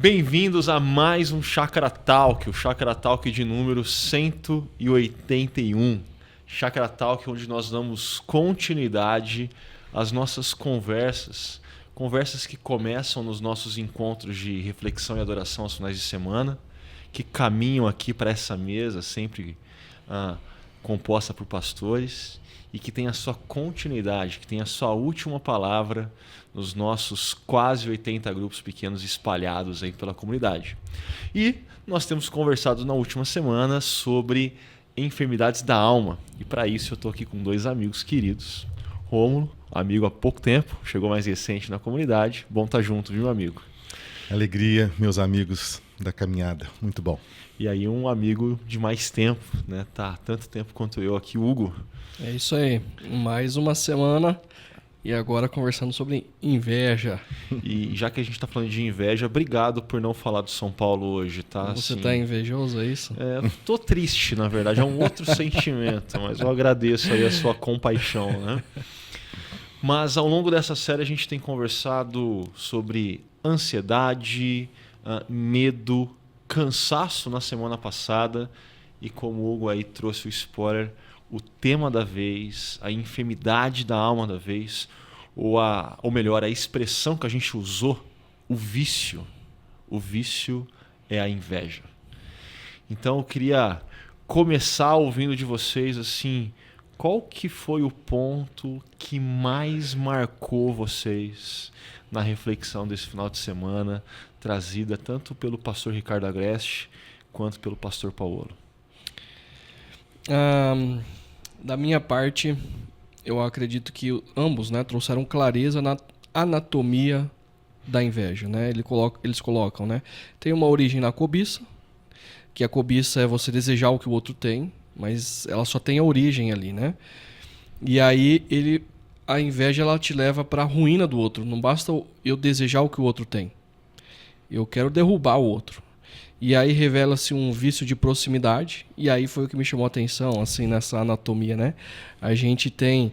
Bem-vindos a mais um Chácara Talk, o Chácara Talk de número 181. Chácara Talk, onde nós damos continuidade às nossas conversas que começam nos nossos encontros de reflexão e adoração aos finais de semana, que caminham aqui para essa mesa, sempre composta por pastores, e que tem a sua continuidade, que tem a sua última palavra nos nossos quase 80 grupos pequenos espalhados aí pela comunidade. E nós temos conversado na última semana sobre enfermidades da alma. E para isso eu estou aqui com dois amigos queridos. Rômulo, amigo há pouco tempo, chegou mais recente na comunidade. Bom estar junto, viu, amigo? Alegria, meus amigos da caminhada. Muito bom. E aí um amigo de mais tempo, né? Tá tanto tempo quanto eu aqui, Hugo. É isso aí. Mais uma semana e agora conversando sobre inveja. E já que a gente está falando de inveja, obrigado por não falar do São Paulo hoje, tá? Você assim, tá invejoso, é isso? Tô triste, na verdade, é um outro sentimento, mas eu agradeço aí a sua compaixão, né? Mas ao longo dessa série a gente tem conversado sobre ansiedade, medo, cansaço na semana passada e como o Hugo aí trouxe o spoiler, o tema da vez, a enfermidade da alma da vez, ou melhor, a expressão que a gente usou, o vício. O vício é a inveja. Então eu queria começar ouvindo de vocês assim, qual que foi o ponto que mais marcou vocês na reflexão desse final de semana, trazida tanto pelo pastor Ricardo Agreste quanto pelo pastor Paulo? Da minha parte, eu acredito que ambos, né, trouxeram clareza na anatomia da inveja, né? Eles colocam, né? Tem uma origem na cobiça, que a cobiça é você desejar o que o outro tem, mas ela só tem a origem ali, né? E aí a inveja ela te leva para a ruína do outro. Não basta eu desejar o que o outro tem. Eu quero derrubar o outro. E aí revela-se um vício de proximidade, e aí foi o que me chamou a atenção, assim, nessa anatomia, né? A gente tem,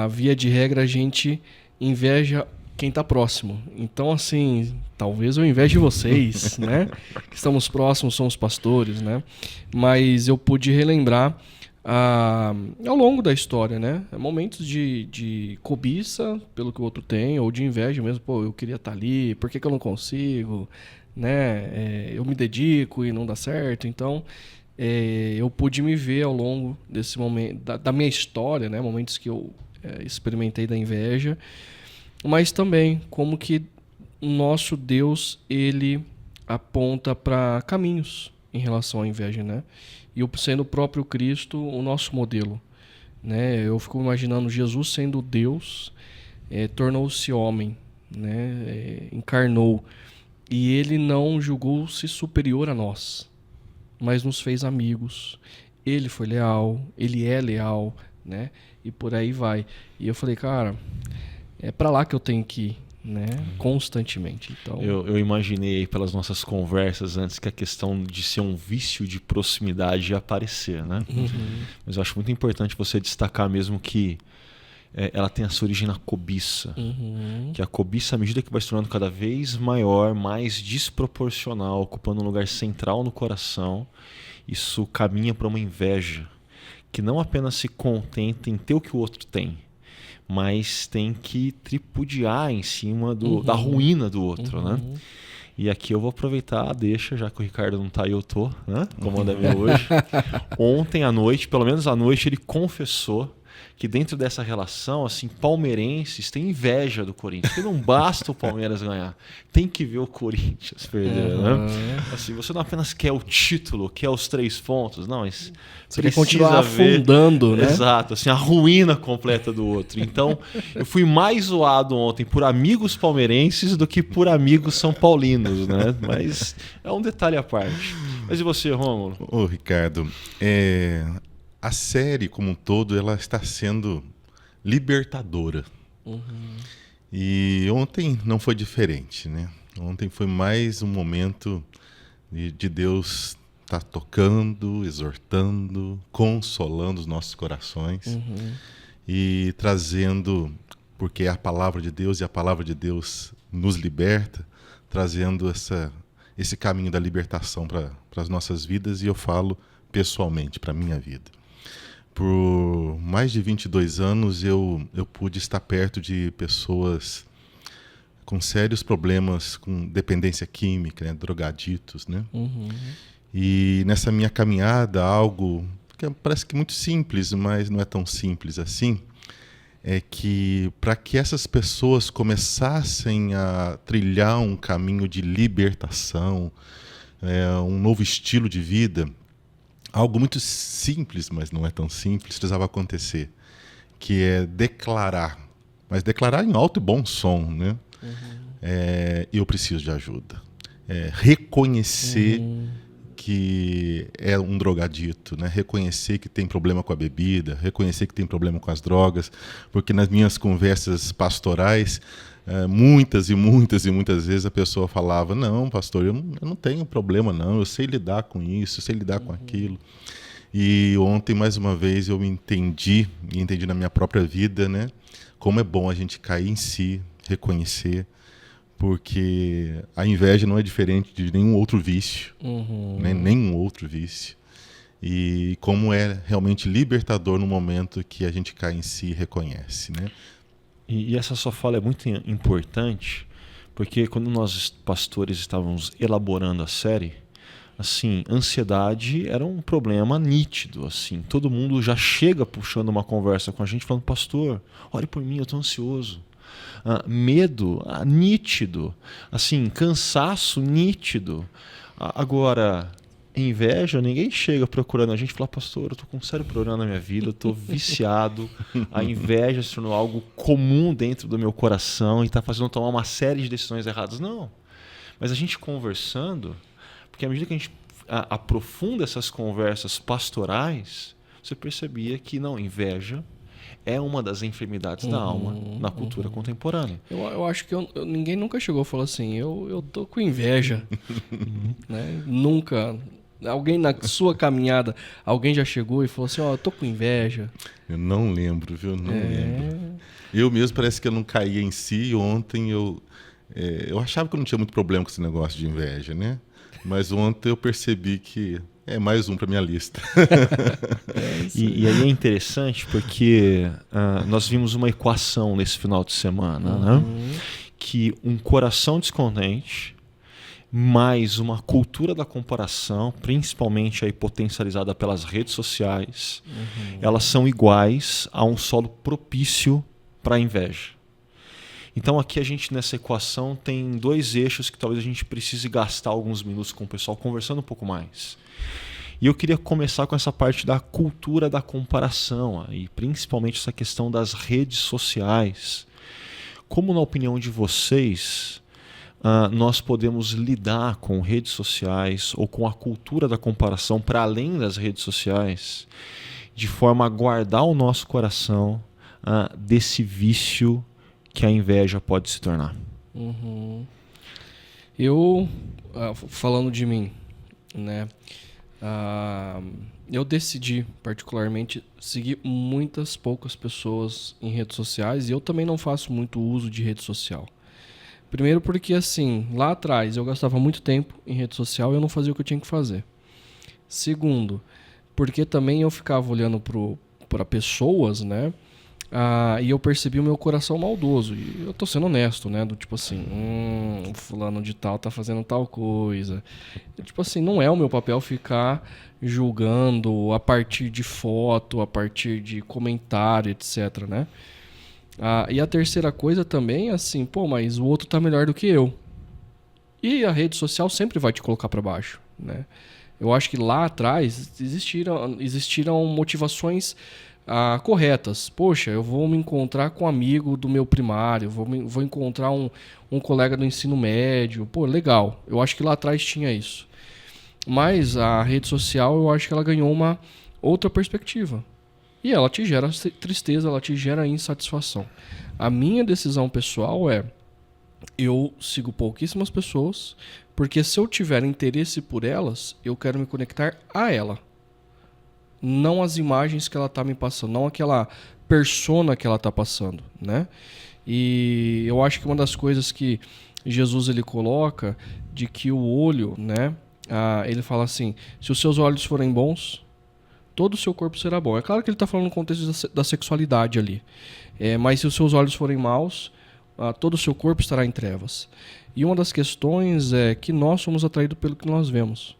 via de regra, a gente inveja quem está próximo. Então, assim, talvez eu inveje vocês, né? Que estamos próximos, somos pastores, né? Mas eu pude relembrar ao longo da história, né? Momentos de cobiça pelo que o outro tem, ou de inveja mesmo. Pô, eu queria estar ali, por que eu não consigo? Né? Eu me dedico e não dá certo. Então, eu pude me ver ao longo desse momento, da minha história, né? Momentos que eu experimentei da inveja, mas também como que o nosso Deus, ele aponta para caminhos em relação à inveja, né? E eu, sendo o próprio Cristo, o nosso modelo, né? Eu fico imaginando Jesus sendo Deus, tornou-se homem, né? Encarnou. E ele não julgou-se superior a nós, mas nos fez amigos. Ele foi leal, ele é leal, né? E por aí vai. E eu falei, cara, é para lá que eu tenho que ir, né? Constantemente. Então, eu imaginei pelas nossas conversas antes que a questão de ser um vício de proximidade ia aparecer, né? Uhum. Mas eu acho muito importante você destacar mesmo que ela tem a sua origem na cobiça. Uhum. Que a cobiça, à medida que vai se tornando cada vez maior, mais desproporcional, ocupando um lugar central no coração, isso caminha para uma inveja que não apenas se contenta em ter o que o outro tem, mas tem que tripudiar em cima da ruína do outro, né? E aqui eu vou aproveitar a deixa, já que o Ricardo não tá aí, eu tô, né? Comandando hoje. Ontem à noite, pelo menos à noite, ele confessou que dentro dessa relação, assim, palmeirenses têm inveja do Corinthians. Porque não basta o Palmeiras ganhar, tem que ver o Corinthians perder, né? Assim, você não apenas quer o título, quer os 3 pontos, não, mas você quer continuar afundando, né? Exato, assim, a ruína completa do outro. Então, eu fui mais zoado ontem por amigos palmeirenses do que por amigos são paulinos, né? Mas é um detalhe à parte. Mas e você, Rômulo? Ô, Ricardo, a série como um todo, ela está sendo libertadora. E ontem não foi diferente, né? Ontem foi mais um momento de Deus estar tocando, exortando, consolando os nossos corações e trazendo, porque é a palavra de Deus e a palavra de Deus nos liberta, trazendo esse caminho da libertação para as nossas vidas, e eu falo pessoalmente, para a minha vida. Por mais de 22 anos eu pude estar perto de pessoas com sérios problemas com dependência química, né, drogaditos, né? Uhum. E nessa minha caminhada, algo que parece que muito simples, mas não é tão simples assim, é que para que essas pessoas começassem a trilhar um caminho de libertação, um novo estilo de vida, algo muito simples, mas não é tão simples, precisava acontecer, que é declarar, mas declarar em alto e bom som, né? Eu preciso de ajuda. Reconhecer que é um drogadito, né? Reconhecer que tem problema com a bebida, reconhecer que tem problema com as drogas, porque nas minhas conversas pastorais, muitas vezes a pessoa falava: não, pastor, eu não tenho problema não, eu sei lidar com isso, eu sei lidar com aquilo. E ontem, mais uma vez, eu entendi na minha própria vida, né, como é bom a gente cair em si, reconhecer, porque a inveja não é diferente de nenhum outro vício, né? Nenhum outro vício. E como é realmente libertador no momento que a gente cai em si e reconhece, né? E essa sua fala é muito importante, porque quando nós, pastores, estávamos elaborando a série, assim, ansiedade era um problema nítido, assim. Todo mundo já chega puxando uma conversa com a gente, falando: pastor, ore por mim, eu estou ansioso. Medo, nítido. Assim, cansaço, nítido. Agora, inveja, ninguém chega procurando a gente e fala: pastor, eu estou com um sério problema na minha vida, eu estou viciado. A inveja se tornou algo comum dentro do meu coração e está fazendo eu tomar uma série de decisões erradas. Não. Mas a gente conversando, porque à medida que a gente aprofunda essas conversas pastorais, você percebia que não, inveja é uma das enfermidades da alma na cultura contemporânea. Eu acho que ninguém nunca chegou e falou assim: eu tô com inveja. Né? Nunca. Alguém na sua caminhada, alguém já chegou e falou assim: eu tô com inveja. Eu não lembro, viu? Não lembro. Eu mesmo parece que eu não caía em si. Ontem eu achava que eu não tinha muito problema com esse negócio de inveja, né? Mas ontem eu percebi que é mais um para minha lista. E aí é interessante porque nós vimos uma equação nesse final de semana, né? Que um coração descontente mais uma cultura da comparação, principalmente aí potencializada pelas redes sociais, elas são iguais a um solo propício para a inveja. Então aqui a gente nessa equação tem dois eixos que talvez a gente precise gastar alguns minutos com o pessoal conversando um pouco mais. E eu queria começar com essa parte da cultura da comparação, e principalmente essa questão das redes sociais. Como, na opinião de vocês, nós podemos lidar com redes sociais ou com a cultura da comparação para além das redes sociais, de forma a guardar o nosso coração desse vício que a inveja pode se tornar? Eu, falando de mim, né? Eu decidi particularmente seguir muitas poucas pessoas em redes sociais, e eu também não faço muito uso de rede social. Primeiro porque, assim, lá atrás eu gastava muito tempo em rede social e eu não fazia o que eu tinha que fazer. Segundo, porque também eu ficava olhando para pessoas, né? E eu percebi o meu coração maldoso. E eu tô sendo honesto, né? Do tipo assim, fulano de tal tá fazendo tal coisa. E, tipo assim, não é o meu papel ficar julgando a partir de foto, a partir de comentário, etc, né? E a terceira coisa também é assim, mas o outro tá melhor do que eu. E a rede social sempre vai te colocar para baixo, né? Eu acho que lá atrás existiram motivações corretas. Poxa, eu vou me encontrar com um amigo do meu primário, vou encontrar um colega do ensino médio. Pô, legal. Eu acho que lá atrás tinha isso. Mas a rede social, eu acho que ela ganhou uma outra perspectiva. E ela te gera tristeza, ela te gera insatisfação. A minha decisão pessoal é: eu sigo pouquíssimas pessoas, porque se eu tiver interesse por elas, eu quero me conectar a ela. Não as imagens que ela está me passando, não aquela persona que ela está passando, né? E eu acho que uma das coisas que Jesus ele coloca de que o olho, né? Ele fala assim, se os seus olhos forem bons, todo o seu corpo será bom. É claro que ele está falando no contexto da sexualidade ali. Mas se os seus olhos forem maus, todo o seu corpo estará em trevas. E uma das questões é que nós somos atraídos pelo que nós vemos.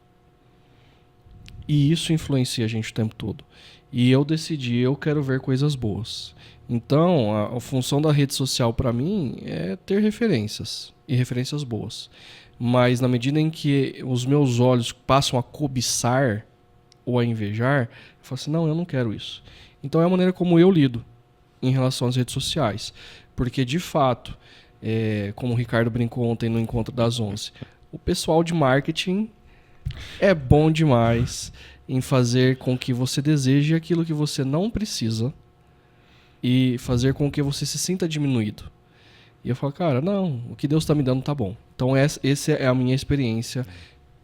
E isso influencia a gente o tempo todo. E eu decidi, eu quero ver coisas boas. Então, a função da rede social para mim é ter referências, e referências boas. Mas na medida em que os meus olhos passam a cobiçar ou a invejar, eu falo assim, não, eu não quero isso. Então é a maneira como eu lido em relação às redes sociais. Porque, de fato, como o Ricardo brincou ontem no Encontro das 11, o pessoal de marketing é bom demais em fazer com que você deseje aquilo que você não precisa e fazer com que você se sinta diminuído. E eu falo, cara, não, o que Deus está me dando tá bom. Então essa é a minha experiência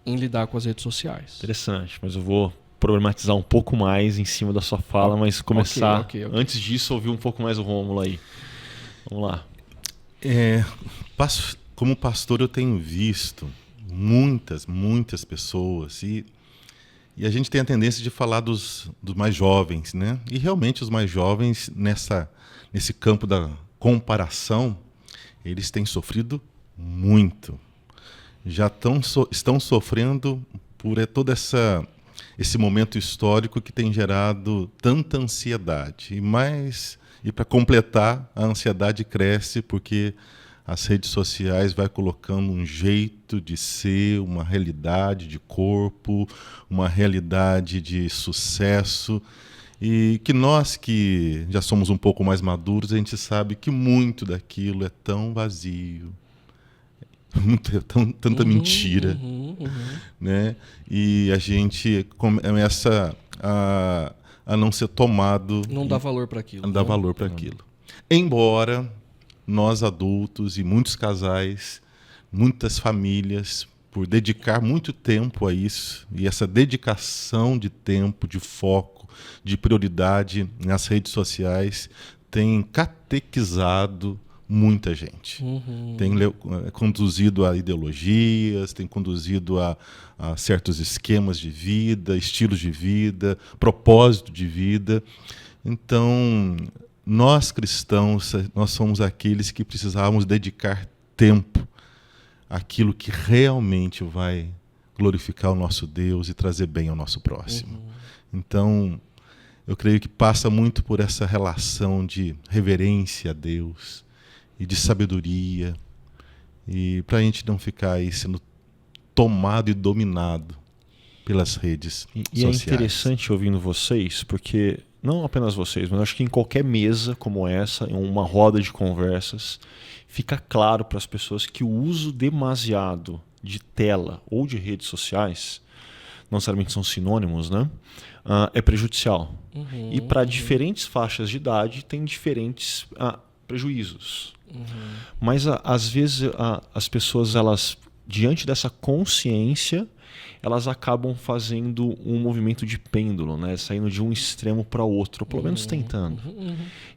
em lidar com as redes sociais. Interessante, mas eu vou problematizar um pouco mais em cima da sua fala, mas começar, Ok. antes disso, ouvir um pouco mais o Rômulo aí. Vamos lá. Como pastor, eu tenho visto muitas pessoas e a gente tem a tendência de falar dos mais jovens, né? E realmente os mais jovens nesse campo da comparação, eles têm sofrido muito. Já estão sofrendo por todo esse momento histórico que tem gerado tanta ansiedade. E para completar, a ansiedade cresce porque as redes sociais vai colocando um jeito de ser, uma realidade de corpo, uma realidade de sucesso. E que nós que já somos um pouco mais maduros, a gente sabe que muito daquilo é tão vazio, tanta mentira, né? E a gente começa a não ser tomado... Não dá valor para aquilo. Não dá valor para aquilo. Embora nós adultos e muitos casais, muitas famílias, por dedicar muito tempo a isso, e essa dedicação de tempo, de foco, de prioridade nas redes sociais, tem catequizado muita gente. Tem conduzido a ideologias, tem conduzido a certos esquemas de vida, estilos de vida, propósito de vida. Então, nós cristãos, nós somos aqueles que precisávamos dedicar tempo àquilo que realmente vai glorificar o nosso Deus e trazer bem ao nosso próximo. Então, eu creio que passa muito por essa relação de reverência a Deus e de sabedoria, e para a gente não ficar aí sendo tomado e dominado pelas redes sociais. E é interessante ouvindo vocês, porque não apenas vocês, mas acho que em qualquer mesa como essa, em uma roda de conversas, fica claro para as pessoas que o uso demasiado de tela ou de redes sociais, não necessariamente são sinônimos, né? É prejudicial. E para diferentes faixas de idade tem diferentes prejuízos. Mas às vezes as pessoas, elas, diante dessa consciência, elas acabam fazendo um movimento de pêndulo, né? Saindo de um extremo para o outro, ou pelo menos tentando.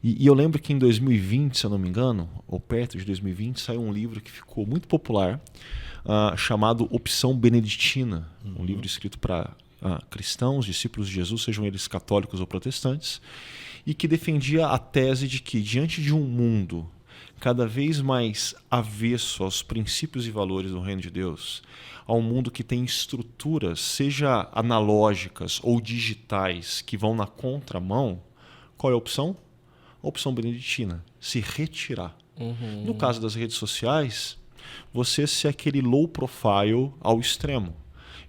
E eu lembro que em 2020, se eu não me engano, ou perto de 2020, saiu um livro que ficou muito popular, chamado Opção Beneditina, um livro escrito para cristãos, discípulos de Jesus, sejam eles católicos ou protestantes, e que defendia a tese de que, diante de um mundo cada vez mais avesso aos princípios e valores do reino de Deus, a um mundo que tem estruturas, seja analógicas ou digitais, que vão na contramão, qual é a opção? A opção beneditina, se retirar. No caso das redes sociais, você ser aquele low profile ao extremo,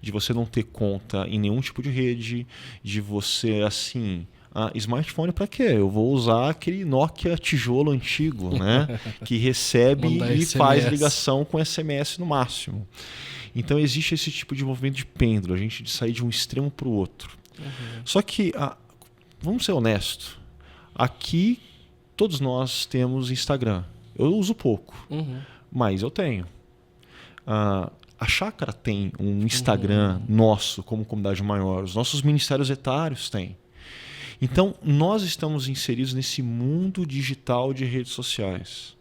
de você não ter conta em nenhum tipo de rede, de você, assim... smartphone para quê? Eu vou usar aquele Nokia tijolo antigo, né? Que recebe e SMS. faz ligação com SMS no máximo. Então existe esse tipo de movimento de pêndulo, a gente de sair de um extremo para o outro. Só que, vamos ser honestos, aqui todos nós temos Instagram. Eu uso pouco, mas eu tenho. A Chácara tem um Instagram nosso como comunidade maior, os nossos ministérios etários têm. Então, nós estamos inseridos nesse mundo digital de redes sociais.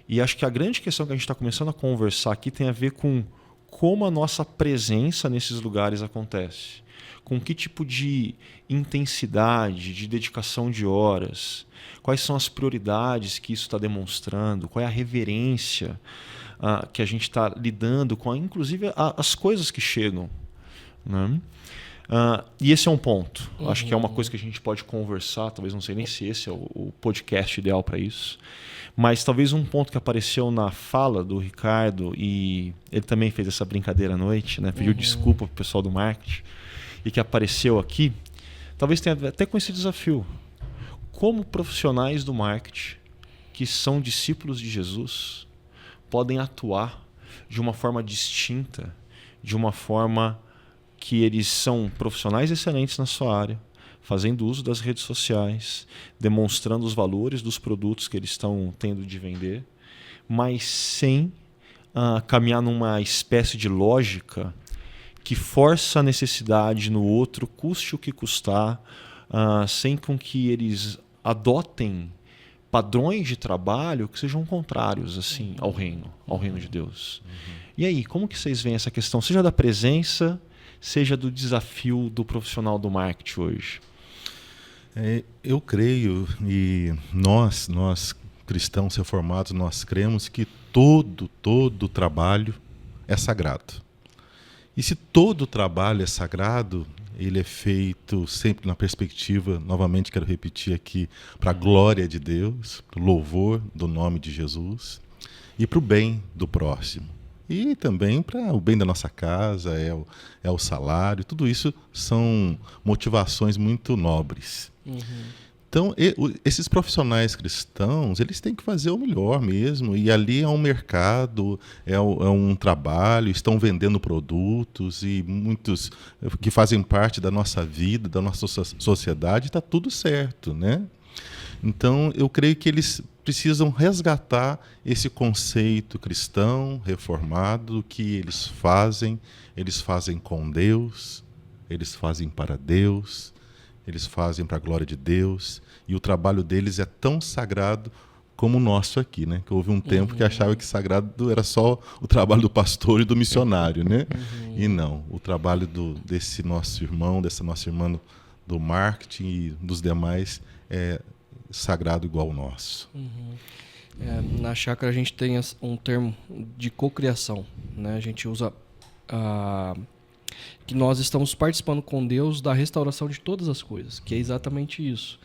E acho que a grande questão que a gente está começando a conversar aqui tem a ver com como a nossa presença nesses lugares acontece. Com que tipo de intensidade, de dedicação de horas, quais são as prioridades que isso está demonstrando, qual é a reverência que a gente está lidando com, inclusive as coisas que chegam. Né? E esse é um ponto. Acho que é uma coisa que a gente pode conversar, talvez não sei nem se esse é o podcast ideal para isso, mas talvez um ponto que apareceu na fala do Ricardo, e ele também fez essa brincadeira à noite, né? Pediu desculpa para o pessoal do marketing, e que apareceu aqui, talvez tenha até com esse desafio. Como profissionais do marketing, que são discípulos de Jesus, podem atuar de uma forma distinta, de uma forma que eles são profissionais excelentes na sua área, fazendo uso das redes sociais, demonstrando os valores dos produtos que eles estão tendo de vender, mas sem caminhar numa espécie de lógica que força a necessidade no outro, custe o que custar, sem com que eles adotem padrões de trabalho que sejam contrários assim ao reino de Deus. E aí, como que vocês veem essa questão, seja da presença, seja do desafio do profissional do marketing hoje? Eu creio, e nós cristãos reformados, nós cremos que todo trabalho é sagrado. E se todo trabalho é sagrado, ele é feito sempre na perspectiva, novamente quero repetir aqui, para a glória de Deus, para o louvor do nome de Jesus e para o bem do próximo. E também para o bem da nossa casa, é o salário, tudo isso são motivações muito nobres. Então, esses profissionais cristãos, eles têm que fazer o melhor mesmo, e ali é um mercado, é um trabalho, estão vendendo produtos, e muitos que fazem parte da nossa vida, da nossa sociedade, está tudo certo, né? Então, eu creio que eles precisam resgatar esse conceito cristão, reformado, que eles fazem com Deus, eles fazem para Deus, eles fazem para a glória de Deus, e o trabalho deles é tão sagrado como o nosso aqui, né? Que houve um tempo que achava que sagrado era só o trabalho do pastor e do missionário, né? E não, o trabalho desse nosso irmão, dessa nossa irmã do marketing e dos demais é sagrado igual ao nosso. Na chácara a gente tem um termo de cocriação, né? A gente usa que nós estamos participando com Deus da restauração de todas as coisas, que é exatamente isso.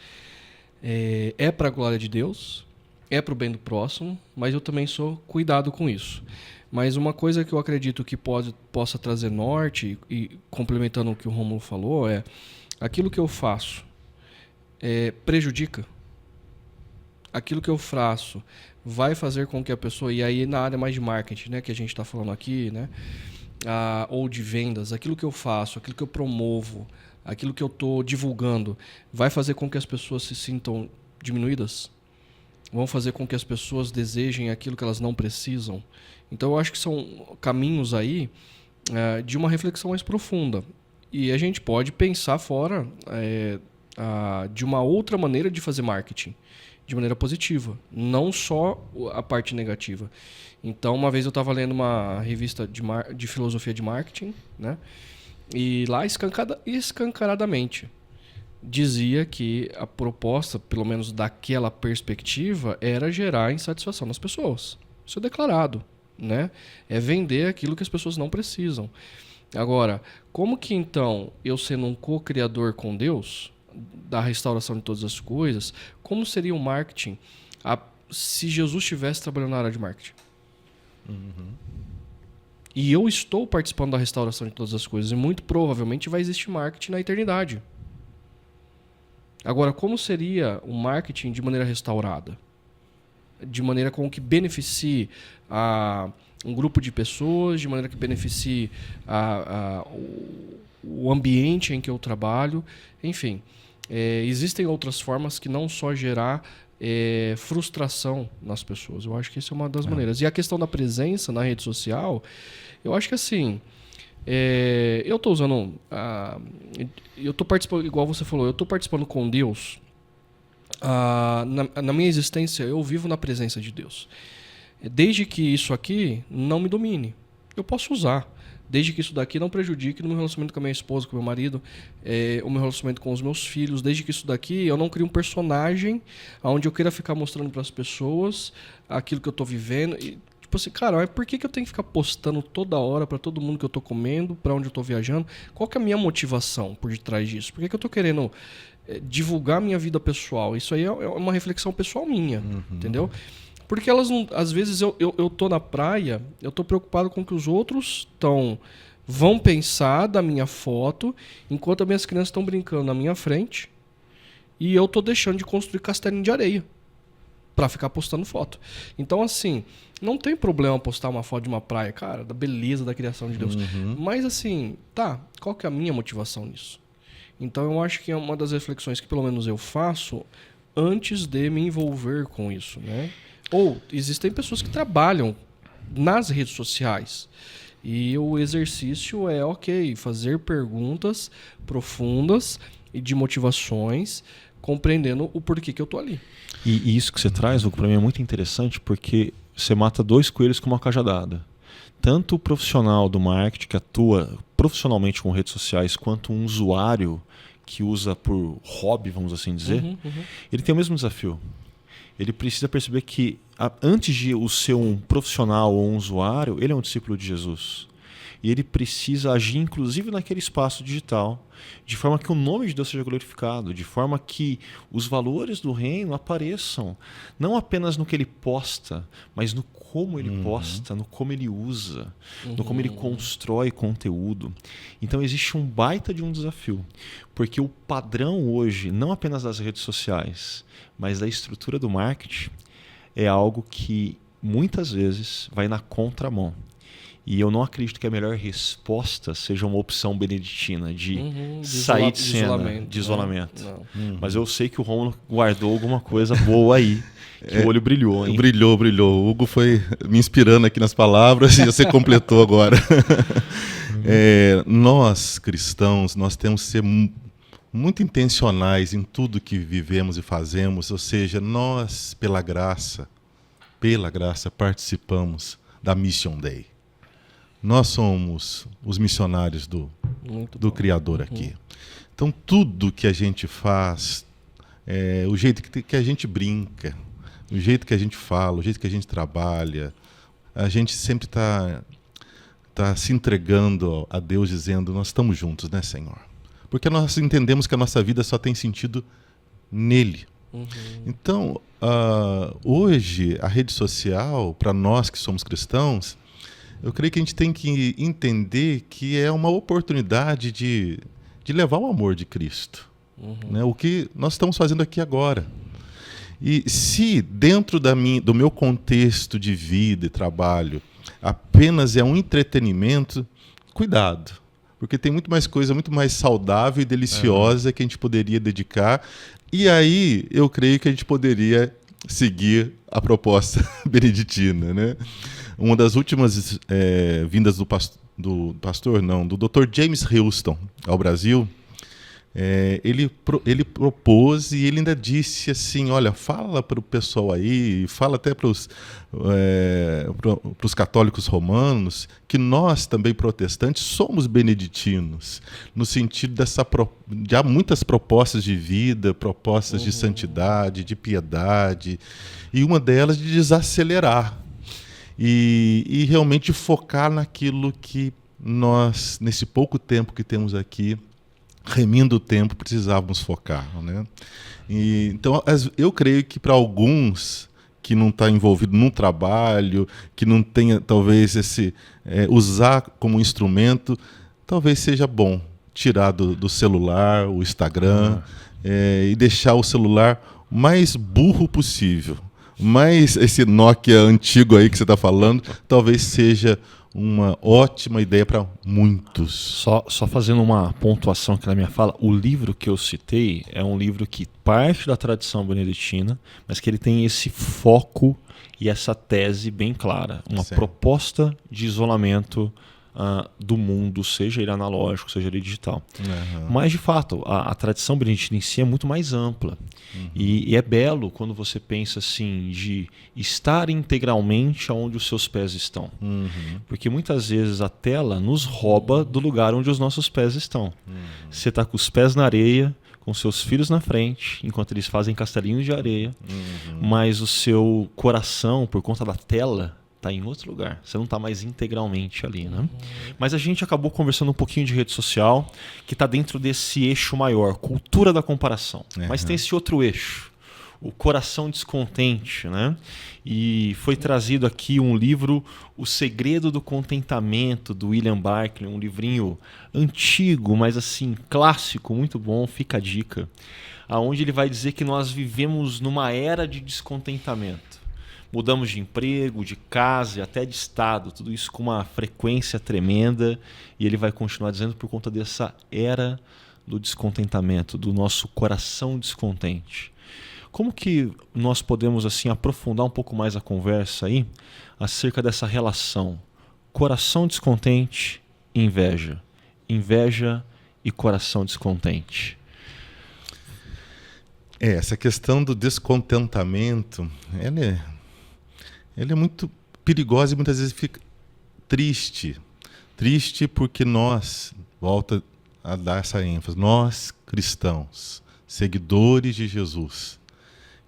É para a glória de Deus, é para o bem do próximo, mas eu também sou cuidado com isso. Mas uma coisa que eu acredito que possa trazer norte, e complementando o que o Rômulo falou, é aquilo que eu faço prejudica. Aquilo que eu faço vai fazer com que a pessoa, e aí na área mais de marketing, né, que a gente está falando aqui, né, ou de vendas, aquilo que eu faço, aquilo que eu promovo, aquilo que eu estou divulgando, vai fazer com que as pessoas se sintam diminuídas? Vão fazer com que as pessoas desejem aquilo que elas não precisam? Então eu acho que são caminhos aí de uma reflexão mais profunda. E a gente pode pensar fora de uma outra maneira de fazer marketing, de maneira positiva, não só a parte negativa. Então, uma vez eu estava lendo uma revista de filosofia de marketing, né? E lá escancaradamente dizia que a proposta, pelo menos daquela perspectiva, era gerar insatisfação nas pessoas. Isso é declarado, né? É vender aquilo que as pessoas não precisam. Agora, como que então, eu sendo um co-criador com Deus, da restauração de todas as coisas, como seria o marketing se Jesus estivesse trabalhando na área de marketing? E eu estou participando da restauração de todas as coisas, e muito provavelmente vai existir marketing na eternidade. Agora, como seria o marketing de maneira restaurada? De maneira com que beneficie um grupo de pessoas, de maneira que beneficie o ambiente em que eu trabalho, enfim. Existem outras formas que não só gerar frustração nas pessoas. Eu acho que isso é uma das maneiras. E a questão da presença na rede social, eu acho que assim, eu estou usando... eu estou participando, igual você falou, eu estou participando com Deus. Na minha existência, eu vivo na presença de Deus. Desde que isso aqui não me domine. Eu posso usar. Desde que isso daqui não prejudique no meu relacionamento com a minha esposa, com o meu marido, o meu relacionamento com os meus filhos. Desde que isso daqui eu não crie um personagem onde eu queira ficar mostrando para as pessoas aquilo que eu estou vivendo. E, tipo assim, cara, mas por que eu tenho que ficar postando toda hora para todo mundo que eu estou comendo, para onde eu estou viajando? Qual que é a minha motivação por detrás disso? Por que eu estou querendo divulgar minha vida pessoal? Isso aí é uma reflexão pessoal minha, entendeu? Porque elas não, às vezes eu tô na praia, eu tô preocupado com o que os outros vão pensar da minha foto, enquanto as minhas crianças estão brincando na minha frente, e eu tô deixando de construir castelinho de areia pra ficar postando foto. Então, assim, não tem problema postar uma foto de uma praia, cara, da beleza da criação de Deus. Mas, assim, qual que é a minha motivação nisso? Então, eu acho que é uma das reflexões que pelo menos eu faço antes de me envolver com isso, né? Ou existem pessoas que trabalham nas redes sociais e o exercício é, fazer perguntas profundas e de motivações, compreendendo o porquê que eu tô ali. E isso que você traz, Hugo, para mim é muito interessante porque você mata 2 coelhos com uma cajadada. Tanto o profissional do marketing que atua profissionalmente com redes sociais, quanto um usuário que usa por hobby, vamos assim dizer, ele tem o mesmo desafio. Ele precisa perceber que antes de ser um profissional ou um usuário, ele é um discípulo de Jesus. E ele precisa agir, inclusive, naquele espaço digital, de forma que o nome de Deus seja glorificado, de forma que os valores do reino apareçam, não apenas no que ele posta, mas no como ele posta, no como ele usa, no como ele constrói conteúdo. Então existe um baita de um desafio, porque o padrão hoje, não apenas das redes sociais, mas da estrutura do marketing, é algo que muitas vezes vai na contramão. E eu não acredito que a melhor resposta seja uma opção beneditina de sair de cena, de isolamento. Não. Mas eu sei que o Rômulo guardou alguma coisa boa aí, que o olho brilhou, hein? Brilhou. O Hugo foi me inspirando aqui nas palavras e você completou agora. Nós, cristãos, nós temos que ser muito intencionais em tudo que vivemos e fazemos, ou seja, nós, pela graça, participamos da Mission Day. Nós somos os missionários do Criador aqui. Então, tudo que a gente faz, o jeito que a gente brinca, o jeito que a gente fala, o jeito que a gente trabalha, a gente sempre está se entregando a Deus, dizendo, nós estamos juntos, né, Senhor? Porque nós entendemos que a nossa vida só tem sentido nele. Então, hoje, a rede social, para nós que somos cristãos, eu creio que a gente tem que entender que é uma oportunidade de levar o amor de Cristo. Né? O que nós estamos fazendo aqui agora. E se dentro do meu contexto de vida e trabalho apenas é um entretenimento, cuidado. Porque tem muito mais coisa, muito mais saudável e deliciosa que a gente poderia dedicar. E aí eu creio que a gente poderia seguir a proposta beneditina, né? Uma das últimas vindas do Dr. James Houston ao Brasil, ele propôs e ele ainda disse assim, olha, fala para o pessoal aí, fala até para os católicos romanos, que nós também protestantes somos beneditinos, no sentido de há muitas propostas de vida, propostas de santidade, de piedade, e uma delas de desacelerar. E realmente focar naquilo que nós, nesse pouco tempo que temos aqui, remindo o tempo, precisávamos focar. Né? Então, eu creio que para alguns que não está envolvido num trabalho, que não tenha, talvez, usar como instrumento, talvez seja bom tirar do celular, o Instagram, e deixar o celular o mais burro possível. Mas esse Nokia antigo aí que você está falando, talvez seja uma ótima ideia para muitos. Só fazendo uma pontuação aqui na minha fala, o livro que eu citei é um livro que parte da tradição beneditina, mas que ele tem esse foco e essa tese bem clara. Uma proposta de isolamento do mundo, seja ele analógico, seja ele digital. Uhum. Mas, de fato, a tradição beneditina em si é muito mais ampla. Uhum. E é belo quando você pensa assim, de estar integralmente onde os seus pés estão. Uhum. Porque muitas vezes a tela nos rouba do lugar onde os nossos pés estão. Uhum. Você está com os pés na areia, com seus filhos na frente, enquanto eles fazem castelinhos de areia, mas o seu coração, por conta da tela, está em outro lugar. Você não está mais integralmente ali, né? Mas a gente acabou conversando um pouquinho de rede social, que está dentro desse eixo maior, cultura da comparação. Mas tem esse outro eixo, o coração descontente, né? E foi trazido aqui um livro, O Segredo do Contentamento, do William Barclay, um livrinho antigo, mas assim, clássico, muito bom, fica a dica, aonde ele vai dizer que nós vivemos numa era de descontentamento. Mudamos de emprego, de casa e até de estado, tudo isso com uma frequência tremenda, e ele vai continuar dizendo por conta dessa era do descontentamento, do nosso coração descontente. Como que nós podemos assim aprofundar um pouco mais a conversa aí acerca dessa relação coração descontente e inveja, inveja e coração descontente? Essa questão do descontentamento, ela é muito perigosa e muitas vezes fica triste. Triste porque nós, volta a dar essa ênfase, nós cristãos, seguidores de Jesus,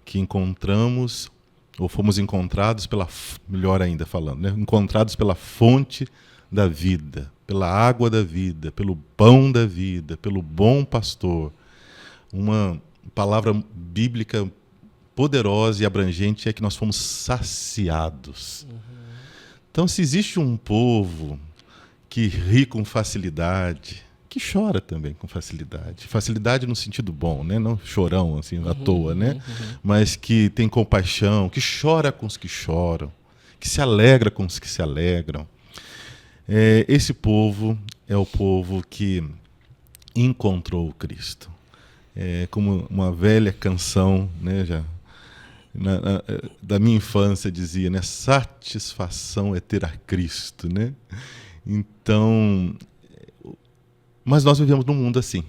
que encontramos, ou fomos encontrados melhor ainda falando, né? Encontrados pela fonte da vida, pela água da vida, pelo pão da vida, pelo bom pastor. Uma palavra bíblica poderosa e abrangente é que nós fomos saciados. Então, se existe um povo que ri com facilidade, que chora também com facilidade. Facilidade no sentido bom, né? Não chorão, assim, à toa, né? Mas que tem compaixão, que chora com os que choram, que se alegra com os que se alegram. Esse povo é o povo que encontrou o Cristo. Como uma velha canção, né? Da minha infância dizia, né? Satisfação é ter a Cristo, né? Então... Mas nós vivemos num mundo assim,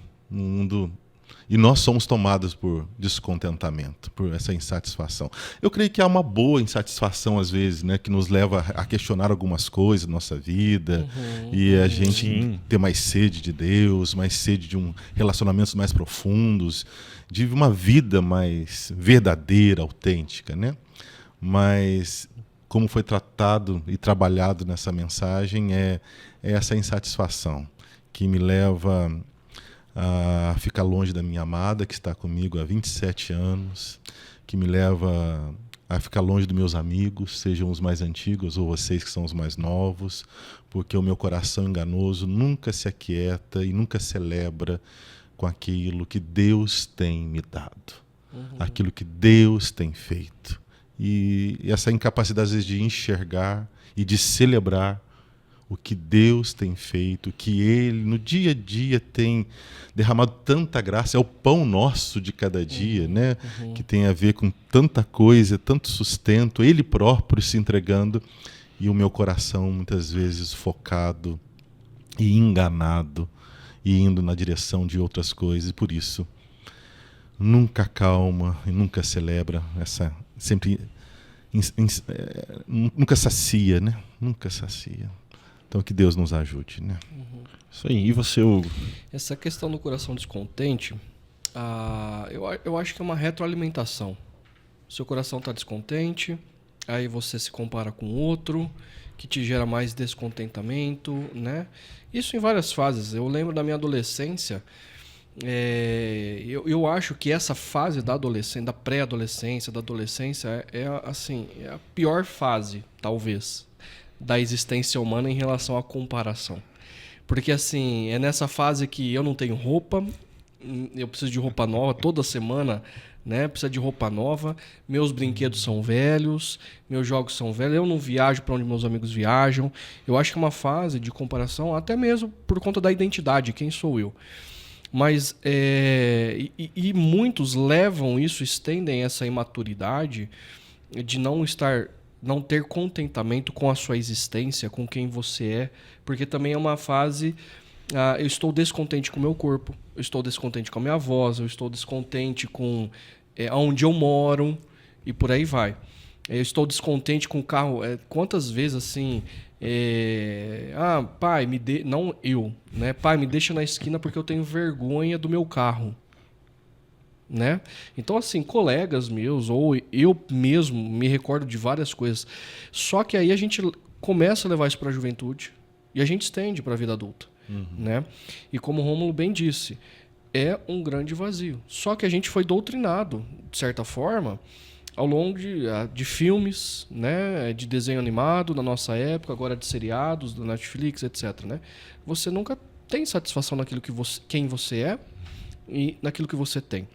e nós somos tomados por descontentamento, por essa insatisfação. Eu creio que há uma boa insatisfação às vezes, né, que nos leva a questionar algumas coisas na nossa vida, e a gente ter mais sede de Deus, mais sede de relacionamentos mais profundos, de uma vida mais verdadeira, autêntica, né? Mas como foi tratado e trabalhado nessa mensagem é essa insatisfação que me leva a ficar longe da minha amada, que está comigo há 27 anos, que me leva a ficar longe dos meus amigos, sejam os mais antigos ou vocês que são os mais novos, porque o meu coração enganoso nunca se aquieta e nunca celebra com aquilo que Deus tem me dado, aquilo que Deus tem feito. E essa incapacidade, às vezes, de enxergar e de celebrar o que Deus tem feito, que Ele, no dia a dia, tem derramado tanta graça, é o pão nosso de cada dia, né? Que tem a ver com tanta coisa, tanto sustento, Ele próprio se entregando, e o meu coração, muitas vezes, focado e enganado, e indo na direção de outras coisas, e por isso, nunca calma e nunca celebra, sempre nunca sacia, né? Nunca sacia. Então, que Deus nos ajude, né? Isso aí. E você, Hugo? Essa questão do coração descontente, eu acho que é uma retroalimentação. Seu coração está descontente, aí você se compara com outro, que te gera mais descontentamento, né? Isso em várias fases. Eu lembro da minha adolescência, eu acho que essa fase da adolescência, da pré-adolescência, da adolescência, é a pior fase, talvez, da existência humana em relação à comparação. Porque assim, é nessa fase que eu não tenho roupa, eu preciso de roupa nova toda semana, né? Precisa de roupa nova, meus brinquedos são velhos, meus jogos são velhos, eu não viajo para onde meus amigos viajam. Eu acho que é uma fase de comparação, até mesmo por conta da identidade, quem sou eu. Mas muitos levam isso, estendem essa imaturidade de não estar não ter contentamento com a sua existência, com quem você é, porque também é uma fase... eu estou descontente com o meu corpo, eu estou descontente com a minha voz, eu estou descontente com onde eu moro e por aí vai. Eu estou descontente com o carro. Quantas vezes assim... pai, não eu, né? Pai, me deixa na esquina porque eu tenho vergonha do meu carro. Né? Então, assim, colegas meus, ou eu mesmo, me recordo de várias coisas. Só que aí a gente começa a levar isso para a juventude e a gente estende para a vida adulta. Né? E como o Rômulo bem disse, é um grande vazio. Só que a gente foi doutrinado, de certa forma, ao longo de filmes, né? De desenho animado na nossa época, agora de seriados, da Netflix, etc. Né? Você nunca tem satisfação naquilo quem você é e naquilo que você tem.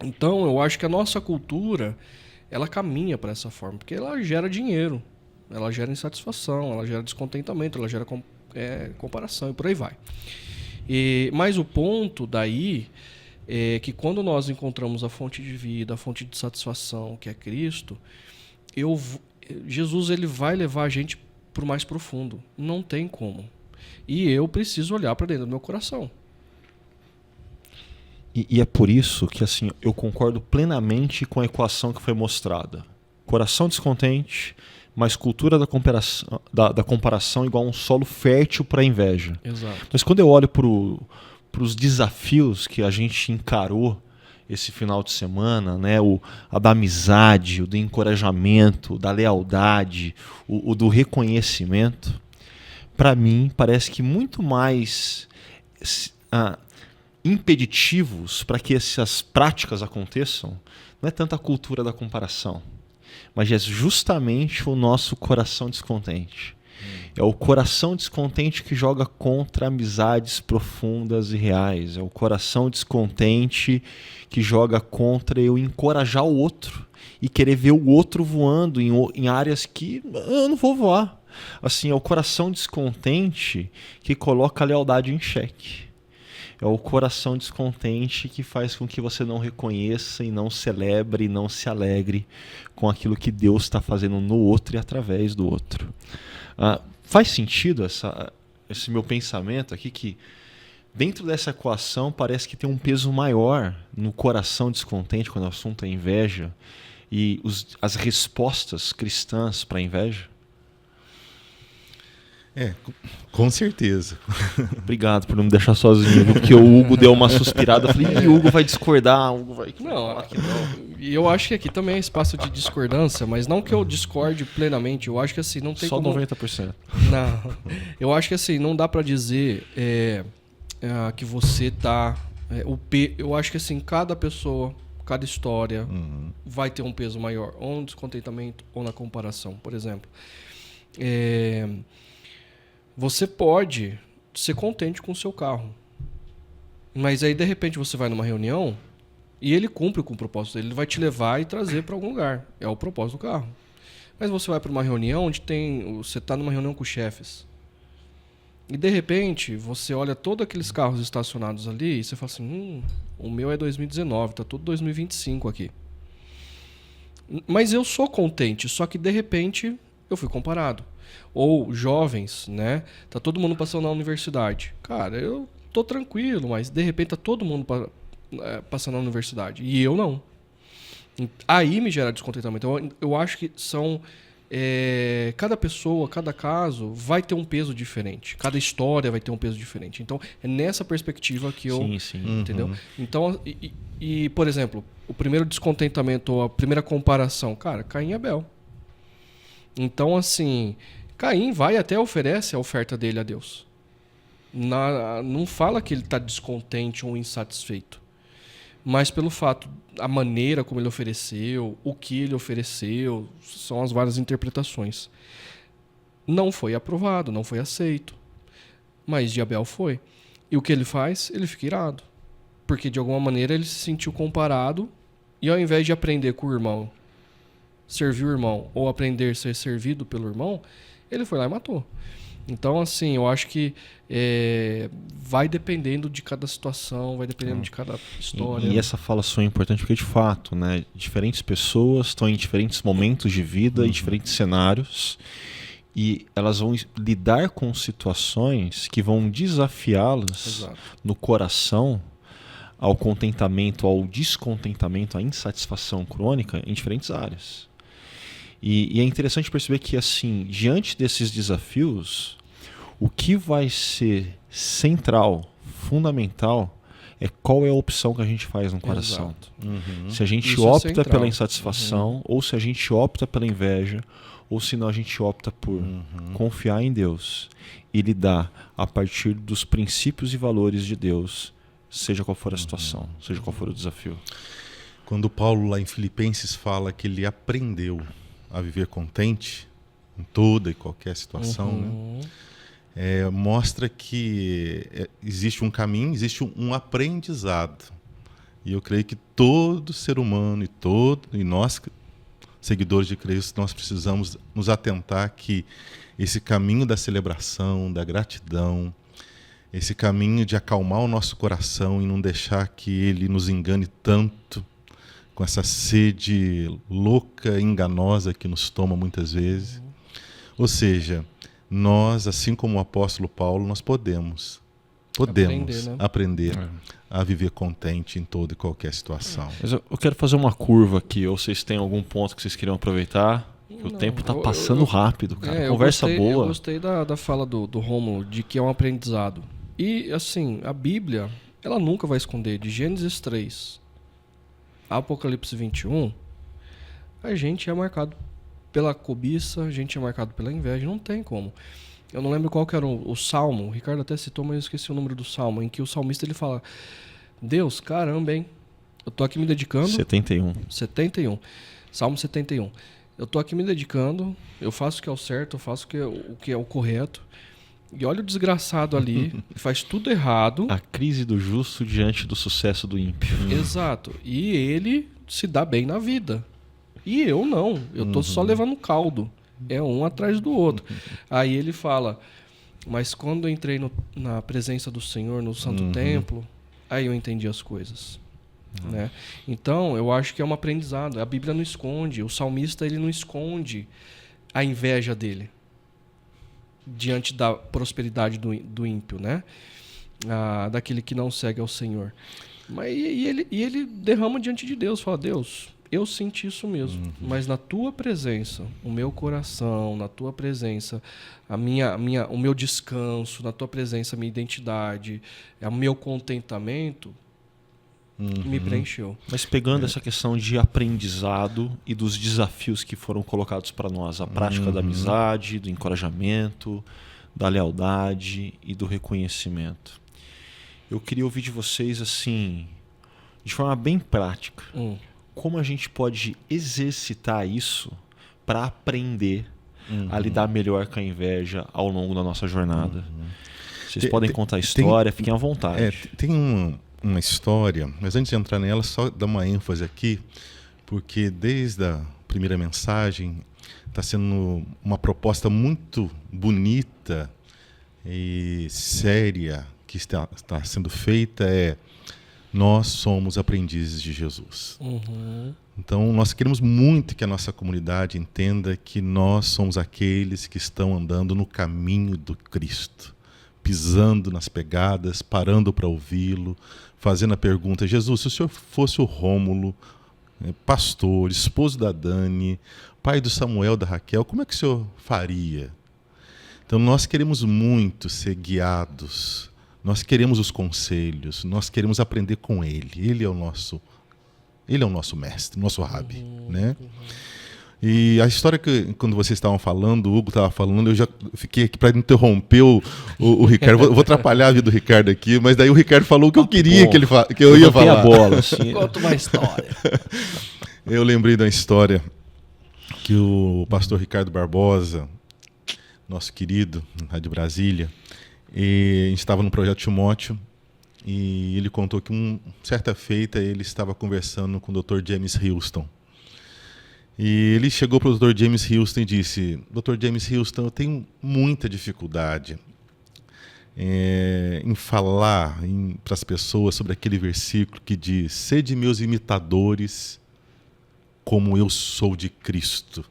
Então, eu acho que a nossa cultura, ela caminha para essa forma, porque ela gera dinheiro, ela gera insatisfação, ela gera descontentamento, ela gera comparação e por aí vai. Mas o ponto daí é que quando nós encontramos a fonte de vida, a fonte de satisfação, que é Cristo, Jesus ele vai levar a gente para o mais profundo. Não tem como. E eu preciso olhar para dentro do meu coração. E é por isso que assim, eu concordo plenamente com a equação que foi mostrada. Coração descontente, mas cultura da comparação igual a um solo fértil para a inveja. Exato. Mas quando eu olho para os desafios que a gente encarou esse final de semana, né? A da amizade, o do encorajamento, da lealdade, o do reconhecimento, para mim parece que muito mais... impeditivos para que essas práticas aconteçam não é tanto a cultura da comparação, mas é justamente o nosso coração descontente. É o coração descontente que joga contra amizades profundas e reais. É o coração descontente que joga contra eu encorajar o outro e querer ver o outro voando em áreas que eu não vou voar. Assim, é o coração descontente que coloca a lealdade em xeque. É o coração descontente que faz com que você não reconheça e não celebre e não se alegre com aquilo que Deus está fazendo no outro e através do outro. Faz sentido esse meu pensamento aqui, que dentro dessa equação parece que tem um peso maior no coração descontente quando o assunto é inveja e as respostas cristãs para a inveja? Com certeza. Obrigado por não me deixar sozinho, porque o Hugo deu uma suspirada. Eu falei, o Hugo vai discordar, o Hugo vai... Não, e eu acho que aqui também é espaço de discordância, mas não que eu discorde plenamente, eu acho que assim, não tem só como... 90%. Não, eu acho que assim, não dá pra dizer que você tá... eu acho que assim, cada pessoa, cada história vai ter um peso maior, ou no descontentamento ou na comparação, por exemplo. Você pode ser contente com o seu carro, mas aí de repente você vai numa reunião e ele cumpre com o propósito dele, ele vai te levar e trazer para algum lugar, é o propósito do carro. Mas você vai para uma reunião onde você está numa reunião com chefes e de repente você olha todos aqueles carros estacionados ali e você fala assim, o meu é 2019, tá tudo 2025 aqui. Mas eu sou contente, só que de repente eu fui comparado. Ou jovens, né? Tá todo mundo passando na universidade. Cara, eu tô tranquilo, mas de repente tá todo mundo passando na universidade. E eu não. Aí me gera descontentamento. Eu acho que são... cada pessoa, cada caso vai ter um peso diferente. Cada história vai ter um peso diferente. Então, é nessa perspectiva que eu... Sim. Entendeu? Então, por exemplo, o primeiro descontentamento ou a primeira comparação, cara, Caim e Abel. Então, assim, Caim vai até oferece a oferta dele a Deus. Não fala que ele está descontente ou insatisfeito. Mas pelo fato, a maneira como ele ofereceu, o que ele ofereceu, são as várias interpretações. Não foi aprovado, não foi aceito. Mas de Abel foi. E o que ele faz? Ele fica irado. Porque de alguma maneira ele se sentiu comparado e ao invés de aprender com o irmão, servir o irmão ou aprender a ser servido pelo irmão, ele foi lá e matou. Então, assim, eu acho que vai dependendo de cada situação, vai dependendo de cada história. E essa fala sua é importante porque, de fato, né, diferentes pessoas estão em diferentes momentos de vida, em diferentes cenários, e elas vão lidar com situações que vão desafiá-las Exato. no coração ao contentamento, ao descontentamento, à insatisfação crônica em diferentes áreas. E é interessante perceber que, assim, diante desses desafios, o que vai ser central, fundamental, é qual é a opção que a gente faz no coração. Se a gente Isso é opta central. pela insatisfação, ou se a gente opta pela inveja, ou se não a gente opta por confiar em Deus e lidar a partir dos princípios e valores de Deus, seja qual for a situação, seja qual for o desafio. Quando Paulo lá em Filipenses fala que ele aprendeu a viver contente em toda e qualquer situação, né? Mostra que existe um caminho, existe um aprendizado. E eu creio que todo ser humano e nós, seguidores de Cristo, nós precisamos nos atentar que esse caminho da celebração, da gratidão, esse caminho de acalmar o nosso coração e não deixar que ele nos engane tanto com essa sede louca, enganosa que nos toma muitas vezes. Ou seja, nós, assim como o apóstolo Paulo, nós podemos aprender a viver contente em toda e qualquer situação. Mas eu quero fazer uma curva aqui, ou vocês têm algum ponto que vocês queriam aproveitar? O tempo está passando rápido, cara. Conversa boa. Eu gostei da fala do Rômulo, de que é um aprendizado. E, assim, a Bíblia, ela nunca vai esconder. De Gênesis 3 a Apocalipse 21, a gente é marcado pela cobiça, a gente é marcado pela inveja, não tem como. Eu não lembro qual que era o salmo, o Ricardo até citou, mas eu esqueci o número do salmo, em que o salmista ele fala: Deus, caramba, hein? Eu tô aqui me dedicando. 71. Salmo 71. Eu tô aqui me dedicando, eu faço o que é o certo, eu faço o que é o correto. E olha o desgraçado ali, faz tudo errado. A crise do justo diante do sucesso do ímpio. Exato. E ele se dá bem na vida. E eu não. Eu tô só levando caldo. É um atrás do outro. Aí ele fala: mas quando eu entrei na presença do Senhor, no Santo Templo, aí eu entendi as coisas. Né? Então, eu acho que é um aprendizado. A Bíblia não esconde. O salmista ele não esconde a inveja dele diante da prosperidade do ímpio, né? Daquele que não segue ao Senhor. Mas ele derrama diante de Deus, fala: Deus, eu senti isso mesmo, mas na tua presença, o meu coração, na tua presença, o meu descanso, na tua presença, a minha identidade, o meu contentamento me preencheu. Mas pegando essa questão de aprendizado e dos desafios que foram colocados para nós, a prática da amizade, do encorajamento, da lealdade e do reconhecimento. Eu queria ouvir de vocês, assim, de forma bem prática, como a gente pode exercitar isso para aprender a lidar melhor com a inveja ao longo da nossa jornada. Vocês podem contar a história, fiquem à vontade. Tem uma história, mas antes de entrar nela, só dar uma ênfase aqui, porque desde a primeira mensagem está sendo uma proposta muito bonita e séria que está sendo feita, nós somos aprendizes de Jesus. Então, nós queremos muito que a nossa comunidade entenda que nós somos aqueles que estão andando no caminho do Cristo, pisando nas pegadas, parando para ouvi-lo, fazendo a pergunta: Jesus, se o senhor fosse o Rômulo, pastor, esposo da Dani, pai do Samuel, da Raquel, como é que o senhor faria? Então, nós queremos muito ser guiados, nós queremos os conselhos, nós queremos aprender com ele. Ele é o nosso mestre, nosso rabi, né? E a história que, quando vocês estavam falando, o Hugo estava falando, eu já fiquei aqui para interromper o Ricardo. Eu vou atrapalhar a vida do Ricardo aqui, mas daí o Ricardo falou o que eu queria que eu ia falar. A bola, assim. Conta uma história. Eu lembrei da história que o pastor Ricardo Barbosa, nosso querido, lá de Brasília, e a gente estava no Projeto Timóteo, e ele contou que certa feita ele estava conversando com o Dr. James Houston. E ele chegou para o Dr. James Houston e disse: Dr. James Houston, eu tenho muita dificuldade em falar para as pessoas sobre aquele versículo que diz: sede meus imitadores como eu sou de Cristo.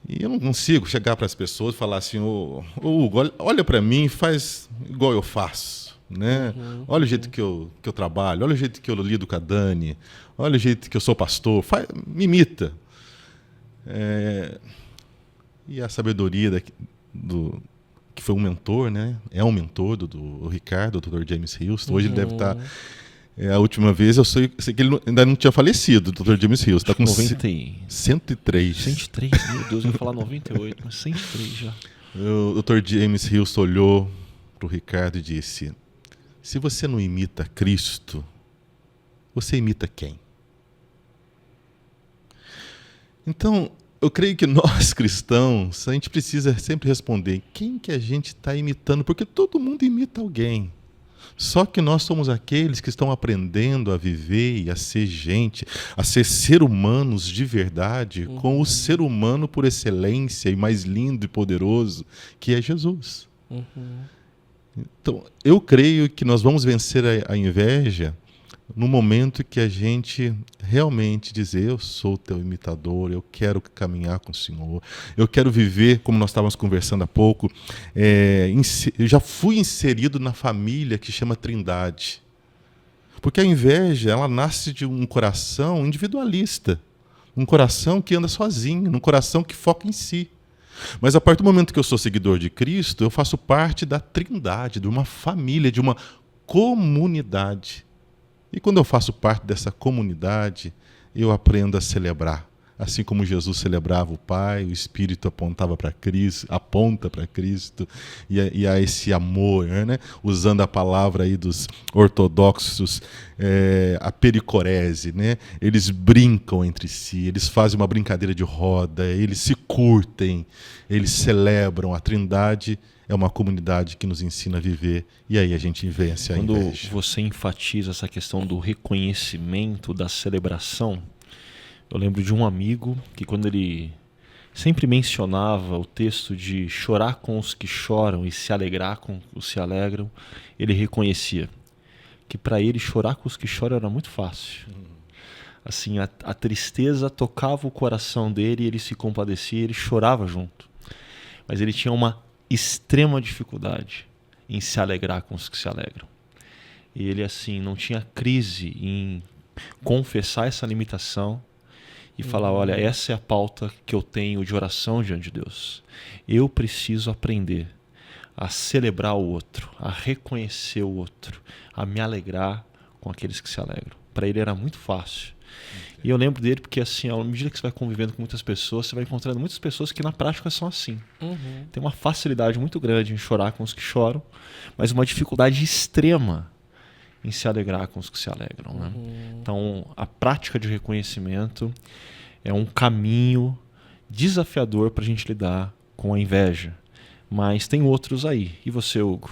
E eu não consigo chegar para as pessoas e falar assim: ô Hugo, olha para mim e faz igual eu faço. Né? Olha o jeito que eu trabalho, olha o jeito que eu lido com a Dani, olha o jeito que eu sou pastor, me imita. E a sabedoria que foi um mentor, né? É um mentor do Ricardo, do Dr. James Houston. Hoje ele deve estar... a última vez eu sei que ele ainda não tinha falecido, o Dr. James Houston. Está com 103. 103, meu Deus, eu ia falar 98, mas 103 já. O Dr. James Houston olhou para o Ricardo e disse: se você não imita Cristo, você imita quem? Então, eu creio que nós cristãos, a gente precisa sempre responder: quem que a gente está imitando? Porque todo mundo imita alguém. Só que nós somos aqueles que estão aprendendo a viver e a ser gente, a ser humanos de verdade, com o ser humano por excelência e mais lindo e poderoso, que é Jesus. Então, eu creio que nós vamos vencer a inveja no momento que a gente realmente dizer: eu sou teu imitador, eu quero caminhar com o Senhor, eu quero viver, como nós estávamos conversando há pouco, eu já fui inserido na família que chama Trindade. Porque a inveja, ela nasce de um coração individualista, um coração que anda sozinho, um coração que foca em si. Mas a partir do momento que eu sou seguidor de Cristo, eu faço parte da Trindade, de uma família, de uma comunidade. E quando eu faço parte dessa comunidade, eu aprendo a celebrar. Assim como Jesus celebrava o Pai, o Espírito apontava para Cristo, aponta para Cristo, e a esse amor, né? Usando a palavra aí dos ortodoxos, a pericorese, né? Eles brincam entre si, eles fazem uma brincadeira de roda, eles se curtem, eles celebram. A Trindade é uma comunidade que nos ensina a viver, e aí a gente vence a inveja. Quando você enfatiza essa questão do reconhecimento, da celebração, eu lembro de um amigo que, quando ele sempre mencionava o texto de chorar com os que choram e se alegrar com os que se alegram, ele reconhecia que para ele chorar com os que choram era muito fácil. Assim, a tristeza tocava o coração dele e ele se compadecia, ele chorava junto. Mas ele tinha uma extrema dificuldade em se alegrar com os que se alegram. E ele, assim, não tinha crise em confessar essa limitação e falar: olha, essa é a pauta que eu tenho de oração diante de Deus. Eu preciso aprender a celebrar o outro, a reconhecer o outro, a me alegrar com aqueles que se alegram. Para ele era muito fácil. E eu lembro dele porque, assim, à medida que você vai convivendo com muitas pessoas, você vai encontrando muitas pessoas que na prática são assim. Tem uma facilidade muito grande em chorar com os que choram, mas uma dificuldade extrema em se alegrar com os que se alegram. Né? Então, a prática de reconhecimento é um caminho desafiador para a gente lidar com a inveja. Mas tem outros aí. E você, Hugo?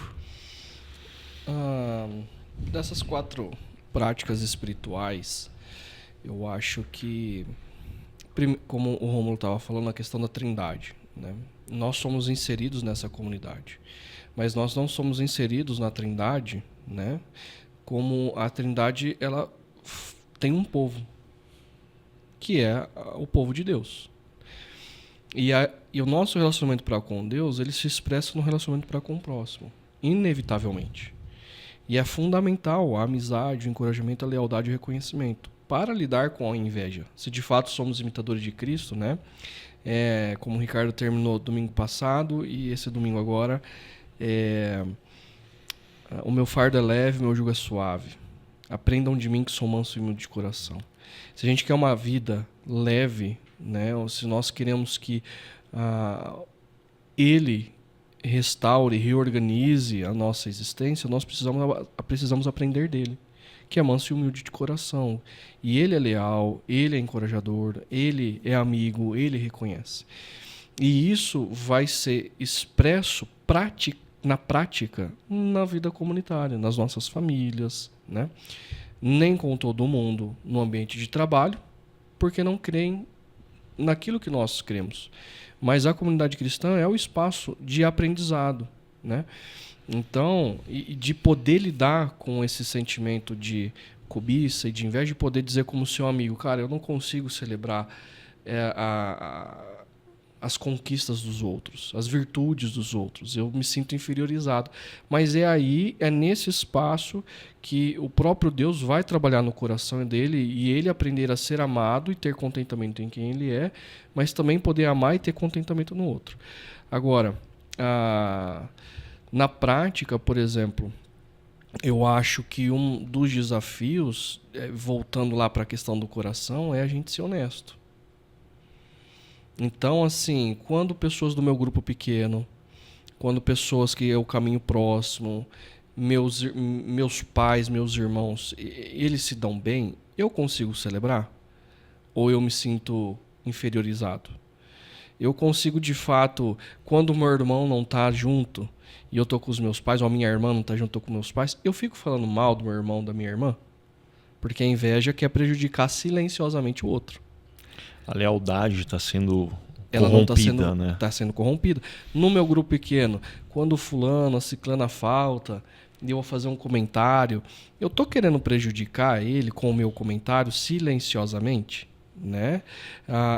Dessas 4 práticas espirituais, eu acho que, como o Rômulo estava falando, a questão da Trindade, né? Nós somos inseridos nessa comunidade, mas nós não somos inseridos na Trindade, né? Como a Trindade, ela tem um povo, que é o povo de Deus. E o nosso relacionamento para com Deus, ele se expressa no relacionamento para com o próximo, inevitavelmente. E é fundamental a amizade, o encorajamento, a lealdade e o reconhecimento para lidar com a inveja. Se de fato somos imitadores de Cristo, né? Como o Ricardo terminou domingo passado e esse domingo agora, o meu fardo é leve, meu jugo é suave. Aprendam de mim que sou manso e humilde de coração. Se a gente quer uma vida leve, né? Ou se nós queremos que Ele restaure, reorganize a nossa existência, nós precisamos aprender dele, que é manso e humilde de coração. E ele é leal, ele é encorajador, ele é amigo, ele reconhece. E isso vai ser expresso na prática, na vida comunitária, nas nossas famílias, né? Nem com todo mundo no ambiente de trabalho, porque não creem naquilo que nós cremos. Mas a comunidade cristã é o espaço de aprendizado, né? Então, e de poder lidar com esse sentimento de cobiça e de inveja, de poder dizer como seu amigo, cara, eu não consigo celebrar as conquistas dos outros, as virtudes dos outros, eu me sinto inferiorizado. Mas é nesse espaço que o próprio Deus vai trabalhar no coração dele e ele aprender a ser amado e ter contentamento em quem ele é, mas também poder amar e ter contentamento no outro. Agora, na prática, por exemplo, eu acho que um dos desafios, voltando lá para a questão do coração, é a gente ser honesto. Então, assim, quando pessoas do meu grupo pequeno, quando pessoas que eu caminho próximo, meus pais, meus irmãos, eles se dão bem, eu consigo celebrar? Ou eu me sinto inferiorizado? Eu consigo, de fato, quando o meu irmão não está junto e eu estou com os meus pais, ou a minha irmã não está junto, eu estou com meus pais, eu fico falando mal do meu irmão, da minha irmã? Porque a inveja quer prejudicar silenciosamente o outro. A lealdade está sendo ela corrompida, não né? Está sendo corrompida. No meu grupo pequeno, quando o fulano, a ciclana falta, e eu vou fazer um comentário, eu estou querendo prejudicar ele com o meu comentário silenciosamente, né?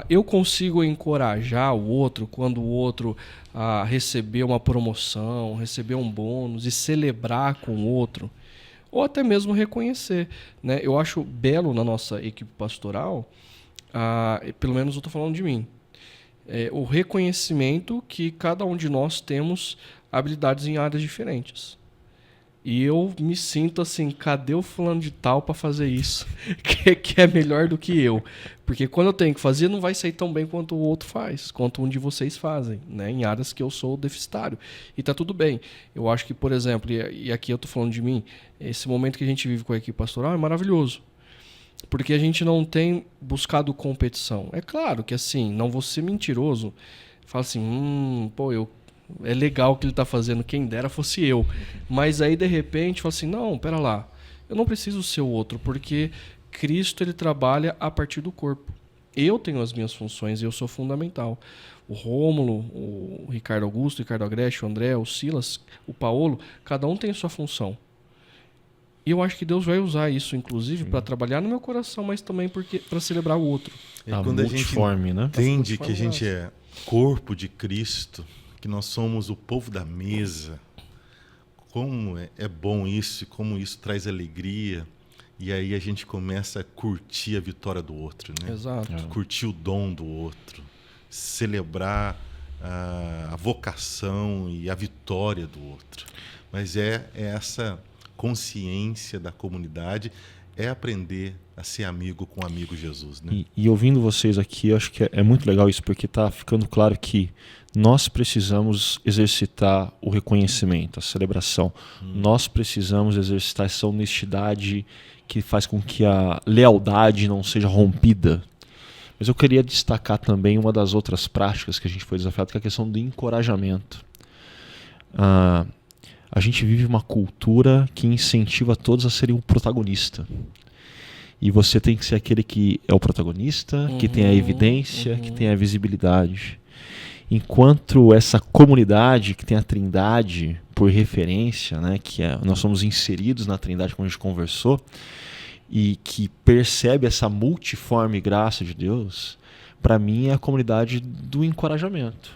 Eu consigo encorajar o outro quando o outro receber uma promoção, receber um bônus e celebrar com o outro, ou até mesmo reconhecer, né? Eu acho belo na nossa equipe pastoral, pelo menos eu estou falando de mim, o reconhecimento que cada um de nós temos habilidades em áreas diferentes. E eu me sinto assim, cadê o fulano de tal para fazer isso? que é melhor do que eu. Porque quando eu tenho que fazer, não vai sair tão bem quanto o outro faz, quanto um de vocês fazem, né? Em áreas que eu sou deficitário. E tá tudo bem. Eu acho que, por exemplo, e aqui eu tô falando de mim, esse momento que a gente vive com a equipe pastoral é maravilhoso. Porque a gente não tem buscado competição. É claro que assim, não vou ser mentiroso. Fala assim, é legal o que ele está fazendo, quem dera fosse eu. Mas aí, de repente, fala assim, não, pera lá, eu não preciso ser o outro, porque Cristo ele trabalha a partir do corpo. Eu tenho as minhas funções e eu sou fundamental. O Rômulo, o Ricardo Augusto, o Ricardo Agreste, o André, o Silas, o Paulo, cada um tem a sua função. E eu acho que Deus vai usar isso, inclusive, para trabalhar no meu coração, mas também para celebrar o outro. Quando a gente né? entende que a gente é corpo de Cristo, que nós somos o povo da mesa, como é bom isso, como isso traz alegria, e aí a gente começa a curtir a vitória do outro, né? Exato. Curtir o dom do outro, celebrar a vocação e a vitória do outro. Mas é essa consciência da comunidade, é aprender a ser amigo com o amigo Jesus, né? E ouvindo vocês aqui, eu acho que é muito legal isso, porque está ficando claro que nós precisamos exercitar o reconhecimento, a celebração. Nós precisamos exercitar essa honestidade que faz com que a lealdade não seja rompida. Mas eu queria destacar também uma das outras práticas que a gente foi desafiado, que é a questão do encorajamento. A gente vive uma cultura que incentiva todos a serem o protagonista. E você tem que ser aquele que é o protagonista, que tem a evidência, que tem a visibilidade. Enquanto essa comunidade que tem a Trindade por referência, né, nós somos inseridos na Trindade, como a gente conversou, e que percebe essa multiforme graça de Deus, para mim é a comunidade do encorajamento.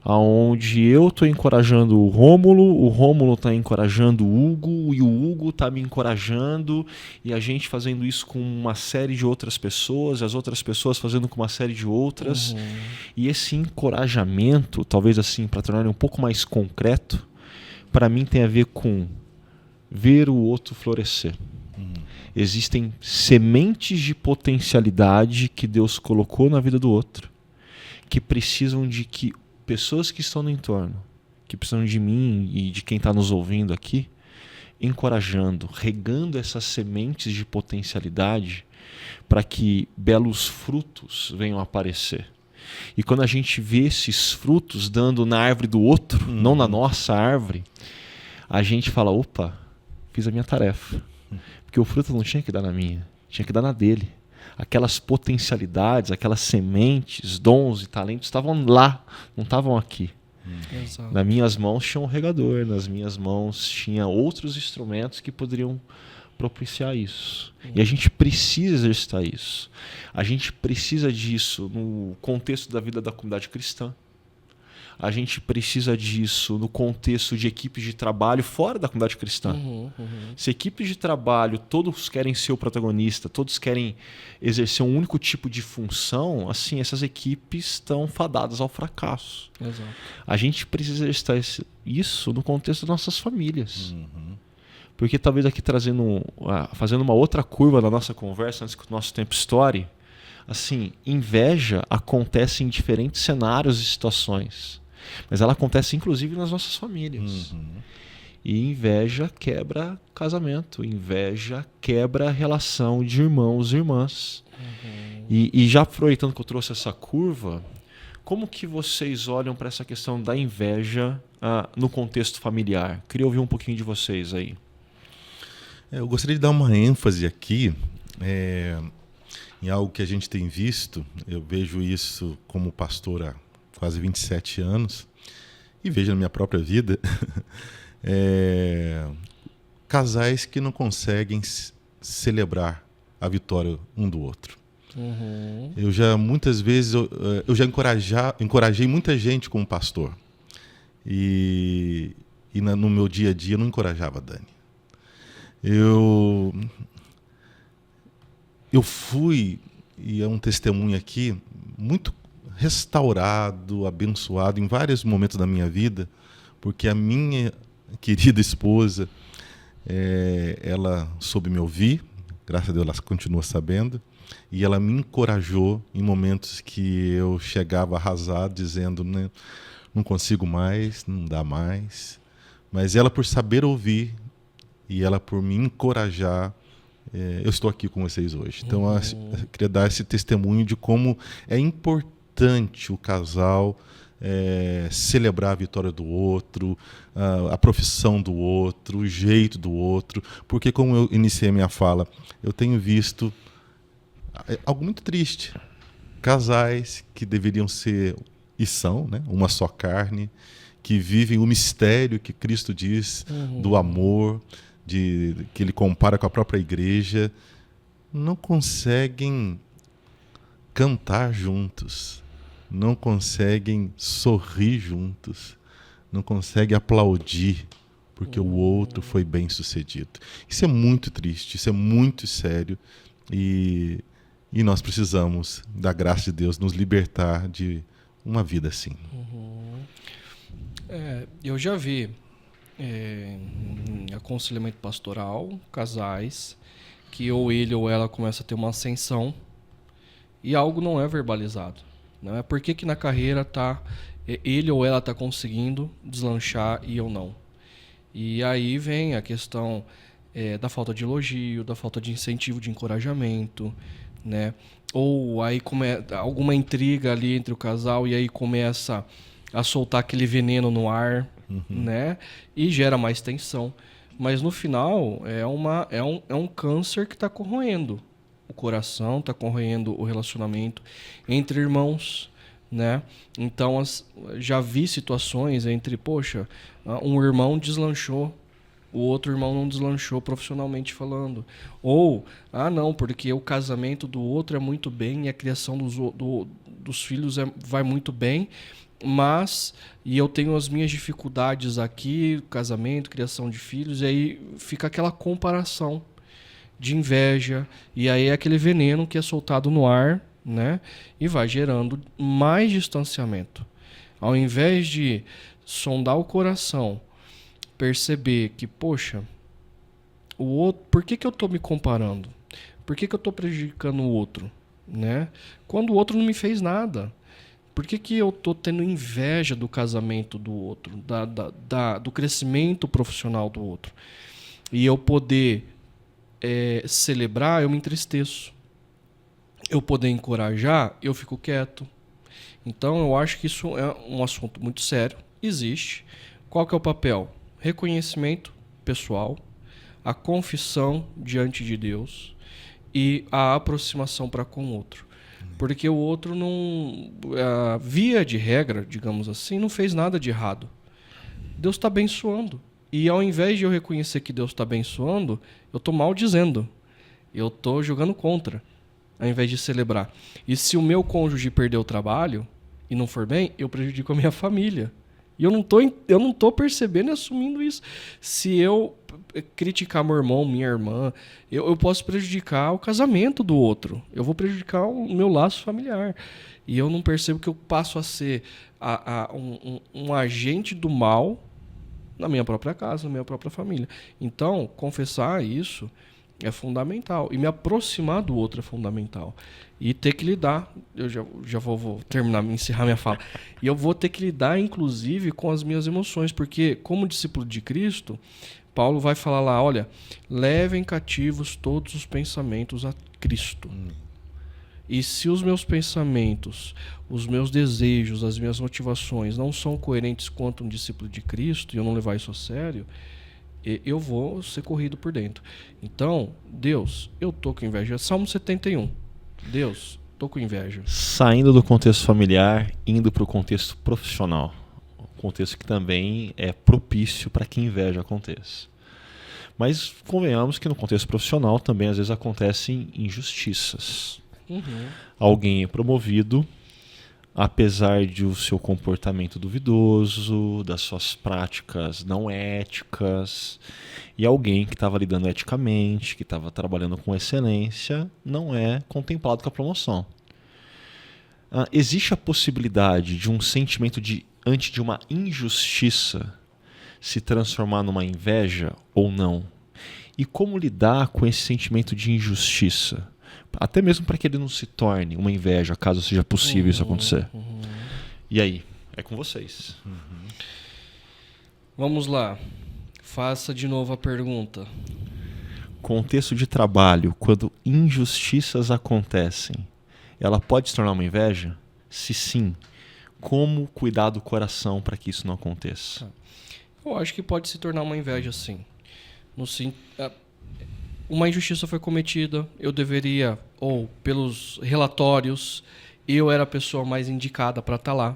Onde eu estou encorajando o Rômulo está encorajando o Hugo, e o Hugo está me encorajando, e a gente fazendo isso com uma série de outras pessoas, e as outras pessoas fazendo com uma série de outras. E esse encorajamento, talvez assim, para tornar ele um pouco mais concreto, para mim tem a ver com ver o outro florescer. Existem sementes de potencialidade que Deus colocou na vida do outro, que precisam de que pessoas que estão no entorno, que precisam de mim e de quem está nos ouvindo aqui, encorajando, regando essas sementes de potencialidade para que belos frutos venham a aparecer. E quando a gente vê esses frutos dando na árvore do outro, não na nossa árvore, a gente fala, opa, fiz a minha tarefa. Porque o fruto não tinha que dar na minha, tinha que dar na dele. aquelas potencialidades, aquelas sementes, dons e talentos estavam lá, não estavam aqui. Exato. Nas minhas mãos tinha um regador, nas minhas mãos tinha outros instrumentos que poderiam propiciar isso. E a gente precisa exercitar isso. A gente precisa disso no contexto da vida da comunidade cristã. A gente precisa disso no contexto de equipes de trabalho fora da comunidade cristã. Se equipes de trabalho todos querem ser o protagonista, todos querem exercer um único tipo de função, assim, essas equipes estão fadadas ao fracasso. Exato. A gente precisa exercitar isso no contexto das nossas famílias. Porque talvez aqui fazendo uma outra curva na nossa conversa, antes que o nosso tempo estoure, assim, inveja acontece em diferentes cenários e situações. Mas ela acontece inclusive nas nossas famílias. E inveja quebra casamento, inveja quebra relação de irmãos e irmãs. E já aproveitando que eu trouxe essa curva, como que vocês olham para essa questão da inveja no contexto familiar? Queria ouvir um pouquinho de vocês aí. Eu gostaria de dar uma ênfase aqui em algo que a gente tem visto. Eu vejo isso como pastor há quase 27 anos e vejo na minha própria vida casais que não conseguem celebrar a vitória um do outro. Eu já muitas vezes eu já encorajei muita gente como pastor e no meu dia a dia eu não encorajava a Dani. Eu fui, e é um testemunho aqui, muito restaurado, abençoado em vários momentos da minha vida, porque a minha querida esposa, ela soube me ouvir, graças a Deus ela continua sabendo, e ela me encorajou em momentos que eu chegava arrasado, dizendo, né, não consigo mais, não dá mais, mas ela por saber ouvir, e ela por me encorajar, eu estou aqui com vocês hoje. Então, eu queria dar esse testemunho de como é importante o casal celebrar a vitória do outro, a profissão do outro, o jeito do outro, porque como eu iniciei a minha fala, eu tenho visto algo muito triste. Casais que deveriam ser, e são, né, uma só carne, que vivem o mistério que Cristo diz do amor, que ele compara com a própria igreja, não conseguem cantar juntos, não conseguem sorrir juntos, não conseguem aplaudir porque o outro foi bem sucedido. Isso é muito triste, isso é muito sério e nós precisamos da graça de Deus nos libertar de uma vida assim. Eu já vi em aconselhamento pastoral, casais, que ou ele ou ela começa a ter uma ascensão e algo não é verbalizado. Não é por que na carreira ele ou ela está conseguindo deslanchar e eu não. E aí vem a questão da falta de elogio, da falta de incentivo, de encorajamento, né? Ou aí alguma intriga ali entre o casal e aí começa a soltar aquele veneno no ar, né? E gera mais tensão. Mas no final é um câncer que está corroendo o coração, está corroendo o relacionamento entre irmãos, né? Então já vi situações entre, poxa, um irmão deslanchou, o outro irmão não deslanchou profissionalmente falando. Ou, não, porque o casamento do outro é muito bem e a criação dos filhos vai muito bem, e eu tenho as minhas dificuldades aqui, casamento, criação de filhos, e aí fica aquela comparação de inveja, e aí é aquele veneno que é soltado no ar, né? E vai gerando mais distanciamento. Ao invés de sondar o coração, perceber que, poxa, o outro, por que eu estou me comparando? Por que eu estou prejudicando o outro? Né? Quando o outro não me fez nada. Por que eu estou tendo inveja do casamento do outro, do crescimento profissional do outro? E eu poder celebrar, eu me entristeço. Eu poder encorajar, eu fico quieto. Então, eu acho que isso é um assunto muito sério. Existe. Qual que é o papel? Reconhecimento pessoal, a confissão diante de Deus e a aproximação para com o outro. Porque o outro não, via de regra, digamos assim, não fez nada de errado. Deus está abençoando. E ao invés de eu reconhecer que Deus está abençoando, eu estou maldizendo. Eu estou jogando contra, ao invés de celebrar. E se o meu cônjuge perder o trabalho e não for bem, eu prejudico a minha família. E eu não tô percebendo e assumindo isso. Se eu criticar meu irmão, minha irmã, eu posso prejudicar o casamento do outro. Eu vou prejudicar o meu laço familiar. E eu não percebo que eu passo a ser um agente do mal na minha própria casa, na minha própria família. Então, confessar isso é fundamental. E me aproximar do outro é fundamental. E ter que lidar, eu já vou terminar, encerrar minha fala. E eu vou ter que lidar, inclusive, com as minhas emoções. Porque, como discípulo de Cristo, Paulo vai falar lá, olha, levem cativos todos os pensamentos a Cristo. E se os meus pensamentos, os meus desejos, as minhas motivações não são coerentes quanto um discípulo de Cristo, e eu não levar isso a sério, eu vou ser corrido por dentro. Então, Deus, eu tô com inveja. Salmo 71. Deus, tô com inveja. Saindo do contexto familiar, indo para o contexto profissional. Um contexto que também é propício para que inveja aconteça. Mas convenhamos que no contexto profissional também às vezes acontecem injustiças. Alguém é promovido, apesar de o seu comportamento duvidoso, das suas práticas não éticas, e alguém que estava lidando eticamente, que estava trabalhando com excelência, não é contemplado com a promoção. Existe a possibilidade de um sentimento diante de uma injustiça se transformar numa inveja ou não? E como lidar com esse sentimento de injustiça? Até mesmo para que ele não se torne uma inveja, caso seja possível isso acontecer. E aí? É com vocês. Vamos lá. Faça de novo a pergunta. Contexto de trabalho, quando injustiças acontecem, ela pode se tornar uma inveja? Se sim, como cuidar do coração para que isso não aconteça? Eu acho que pode se tornar uma inveja, sim. Uma injustiça foi cometida, eu deveria, ou pelos relatórios, eu era a pessoa mais indicada para estar lá.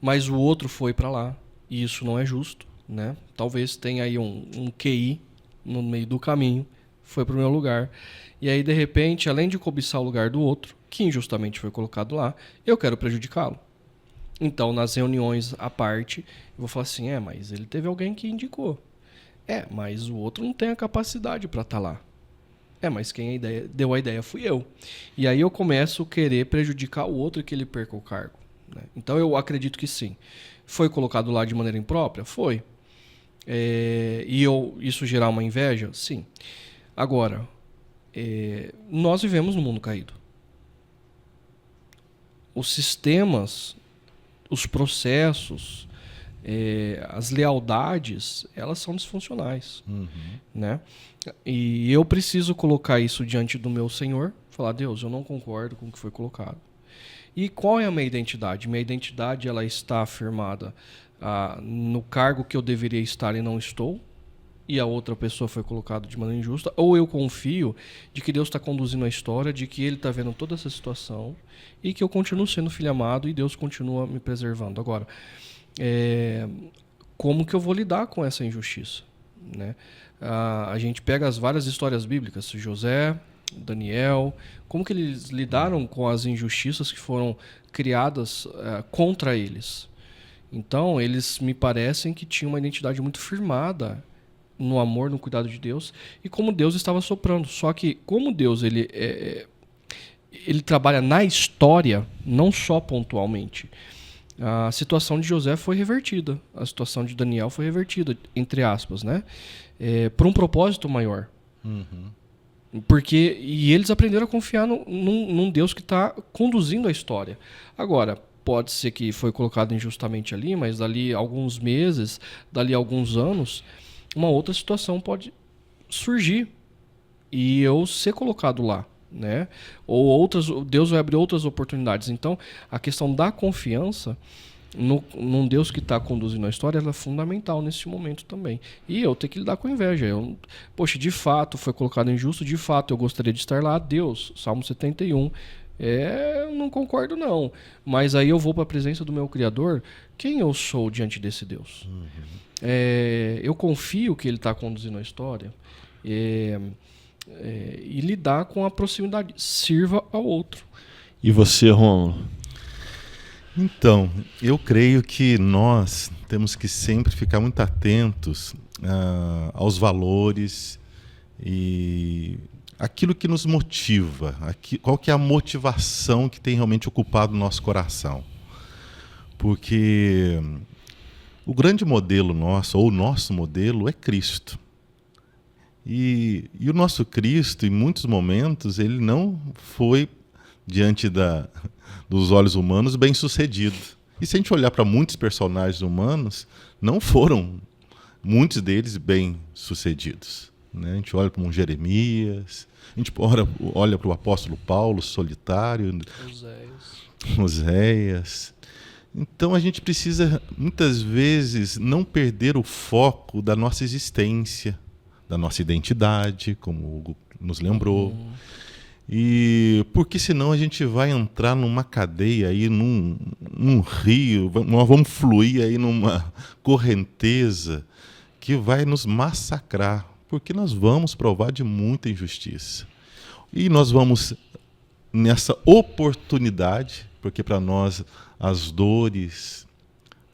Mas o outro foi para lá, e isso não é justo, né? Talvez tenha aí um QI no meio do caminho, foi para o meu lugar. E aí, de repente, além de cobiçar o lugar do outro, que injustamente foi colocado lá, eu quero prejudicá-lo. Então, nas reuniões à parte, eu vou falar assim, mas ele teve alguém que indicou. Mas o outro não tem a capacidade para estar lá. Mas quem deu a ideia fui eu. E aí eu começo a querer prejudicar o outro e que ele perca o cargo, né? Então eu acredito que sim. Foi colocado lá de maneira imprópria? Foi. Isso gerar uma inveja? Sim. Agora, nós vivemos num mundo caído. Os sistemas, os processos, as lealdades, elas são disfuncionais, né? E eu preciso colocar isso diante do meu Senhor, falar, Deus, eu não concordo com o que foi colocado. E qual é a minha identidade? Minha identidade, ela está afirmada no cargo que eu deveria estar e não estou, e a outra pessoa foi colocada de maneira injusta, ou eu confio de que Deus está conduzindo a história, de que Ele está vendo toda essa situação, e que eu continuo sendo filho amado e Deus continua me preservando. Agora, como que eu vou lidar com essa injustiça, né? A gente pega as várias histórias bíblicas, José, Daniel, como que eles lidaram com as injustiças que foram criadas contra eles. Então, eles me parecem que tinham uma identidade muito firmada no amor, no cuidado de Deus, e como Deus estava soprando. Só que, como Deus ele trabalha na história, não só pontualmente, a situação de José foi revertida, a situação de Daniel foi revertida, entre aspas, né? Por um propósito maior. E eles aprenderam a confiar num Deus que está conduzindo a história. Agora, pode ser que foi colocado injustamente ali, mas dali alguns meses, dali alguns anos, uma outra situação pode surgir e eu ser colocado lá, né? Ou Deus vai abrir outras oportunidades. Então, a questão da confiança, num Deus que está conduzindo a história, ela é fundamental nesse momento também. E eu tenho que lidar com a inveja. Poxa, de fato foi colocado injusto, de fato eu gostaria de estar lá. Deus, Salmo 71. Eu não concordo não. Mas aí eu vou para a presença do meu Criador. Quem eu sou diante desse Deus? Eu confio que Ele está conduzindo a história. E lidar com a proximidade. Sirva ao outro. E você, Rômulo? Então, eu creio que nós temos que sempre ficar muito atentos aos valores e aquilo que nos motiva, qual que é a motivação que tem realmente ocupado o nosso coração. Porque o grande modelo nosso, ou o nosso modelo, é Cristo. E o nosso Cristo, em muitos momentos, ele não foi, diante dos olhos humanos, bem sucedido. E se a gente olhar para muitos personagens humanos, não foram muitos deles bem sucedidos. Né? A gente olha para um Jeremias, a gente olha para o apóstolo Paulo, solitário, Oséias. Então a gente precisa, muitas vezes, não perder o foco da nossa existência, da nossa identidade, como o Hugo nos lembrou. E porque senão a gente vai entrar numa cadeia aí, num rio, nós vamos fluir aí numa correnteza que vai nos massacrar, porque nós vamos provar de muita injustiça. E nós vamos, nessa oportunidade, porque para nós as dores,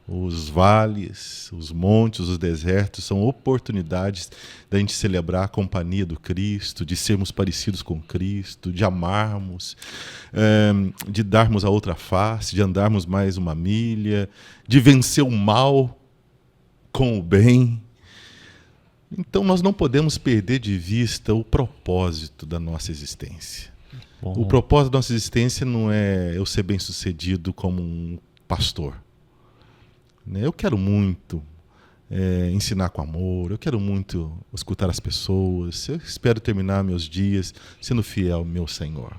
os vales, os montes, os desertos são oportunidades da gente celebrar a companhia do Cristo, de sermos parecidos com Cristo, de amarmos, de darmos a outra face, de andarmos mais uma milha, de vencer o mal com o bem. Então nós não podemos perder de vista o propósito da nossa existência. Bom. O propósito da nossa existência não é eu ser bem-sucedido como um pastor. Eu quero muito ensinar com amor, eu quero muito escutar as pessoas, eu espero terminar meus dias sendo fiel ao meu Senhor.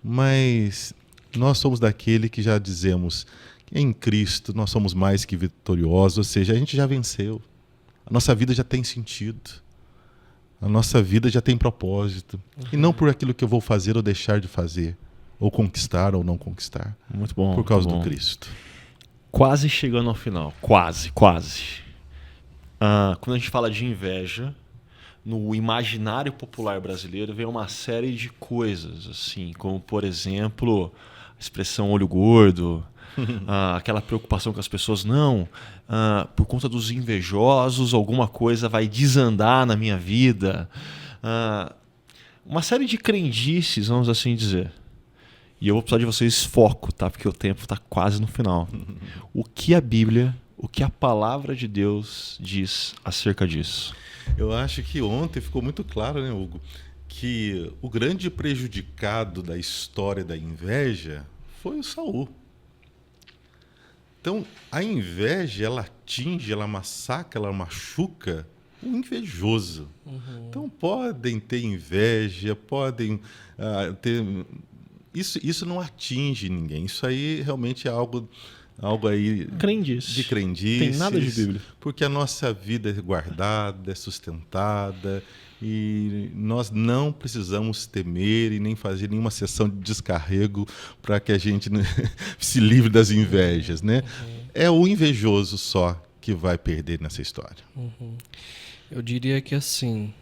Mas nós somos daquele que já dizemos que em Cristo nós somos mais que vitoriosos, ou seja, a gente já venceu. A nossa vida já tem sentido. A nossa vida já tem propósito. E não por aquilo que eu vou fazer ou deixar de fazer, ou conquistar ou não conquistar. Muito bom. Por causa do Cristo. Quase chegando ao final. Quase. Quando a gente fala de inveja, no imaginário popular brasileiro vem uma série de coisas, assim, como, por exemplo, a expressão olho gordo, aquela preocupação com as pessoas, por conta dos invejosos, alguma coisa vai desandar na minha vida. Uma série de crendices, vamos assim dizer. E eu vou precisar de vocês foco, tá? Porque o tempo está quase no final. O que a Bíblia, o que a palavra de Deus diz acerca disso? Eu acho que ontem ficou muito claro, né, Hugo, que o grande prejudicado da história da inveja foi o Saul. Então, a inveja, ela atinge, ela massacra, ela machuca o invejoso. Então, podem ter inveja, podem ter... Isso não atinge ninguém. Isso aí realmente é algo aí de crendices. Tem nada de Bíblia. Porque a nossa vida é guardada, é sustentada, e nós não precisamos temer e nem fazer nenhuma sessão de descarrego para que a gente se livre das invejas, né? É o invejoso só que vai perder nessa história. Eu diria que assim,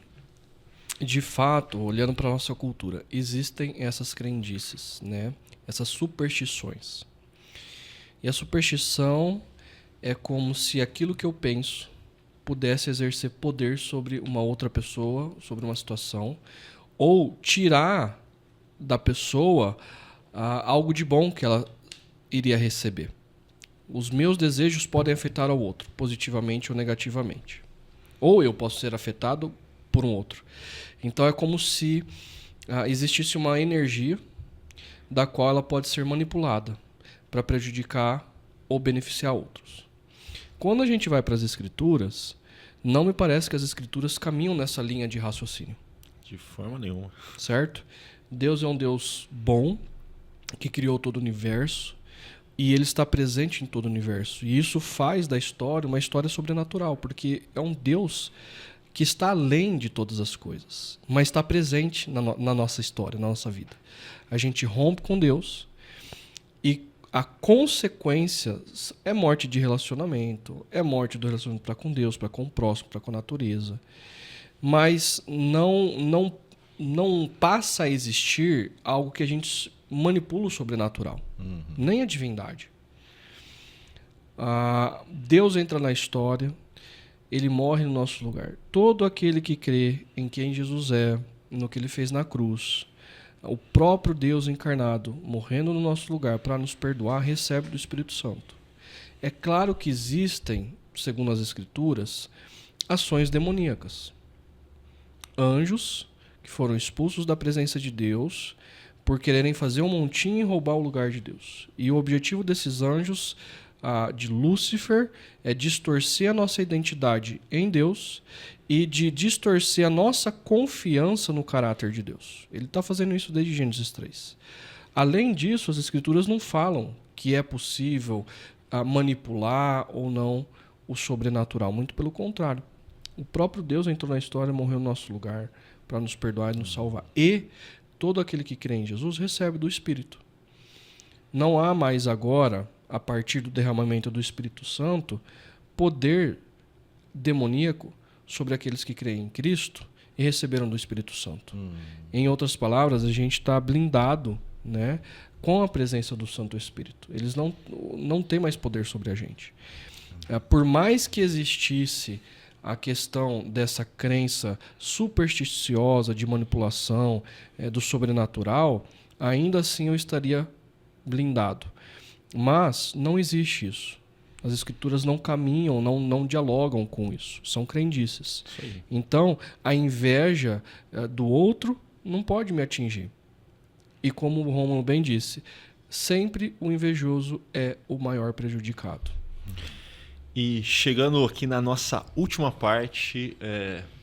de fato, olhando para a nossa cultura, existem essas crendices, né? Essas superstições. E a superstição é como se aquilo que eu penso pudesse exercer poder sobre uma outra pessoa, sobre uma situação, ou tirar da pessoa algo de bom que ela iria receber. Os meus desejos podem afetar ao outro, positivamente ou negativamente. Ou eu posso ser afetado por um outro. Então é como se existisse uma energia da qual ela pode ser manipulada para prejudicar ou beneficiar outros. Quando a gente vai para as Escrituras, não me parece que as Escrituras caminham nessa linha de raciocínio. De forma nenhuma. Certo? Deus é um Deus bom, que criou todo o universo, E ele está presente em todo o universo. E isso faz da história uma história sobrenatural, porque é um Deus que está além de todas as coisas, mas está presente na nossa história, na nossa vida. A gente rompe com Deus e a consequência é morte de relacionamento, é morte do relacionamento para com Deus, para com o próximo, para com a natureza. Mas não passa a existir algo que a gente manipula o sobrenatural, nem a divindade. Deus entra na história, ele morre no nosso lugar. Todo aquele que crê em quem Jesus é, no que ele fez na cruz, o próprio Deus encarnado, morrendo no nosso lugar para nos perdoar, recebe do Espírito Santo. É claro que existem, segundo as Escrituras, ações demoníacas. Anjos que foram expulsos da presença de Deus por quererem fazer um montinho e roubar o lugar de Deus. E o objetivo desses anjos, de Lúcifer, é distorcer a nossa identidade em Deus e de distorcer a nossa confiança no caráter de Deus. Ele está fazendo isso desde Gênesis 3. Além disso, as Escrituras não falam que é possível manipular ou não o sobrenatural. Muito pelo contrário. O próprio Deus entrou na história e morreu no nosso lugar para nos perdoar e nos salvar. E todo aquele que crê em Jesus recebe do Espírito. Não há mais agora, a partir do derramamento do Espírito Santo, poder demoníaco sobre aqueles que creem em Cristo e receberam do Espírito Santo. Em outras palavras, a gente está blindado, né, com a presença do Santo Espírito. Eles não têm mais poder sobre a gente. Por mais que existisse a questão dessa crença supersticiosa de manipulação do sobrenatural, ainda assim eu estaria blindado. Mas não existe isso. As Escrituras não caminham, não dialogam com isso. São crendices. Então, a inveja do outro não pode me atingir. E como o Rômulo bem disse, sempre o invejoso é o maior prejudicado. E chegando aqui na nossa última parte,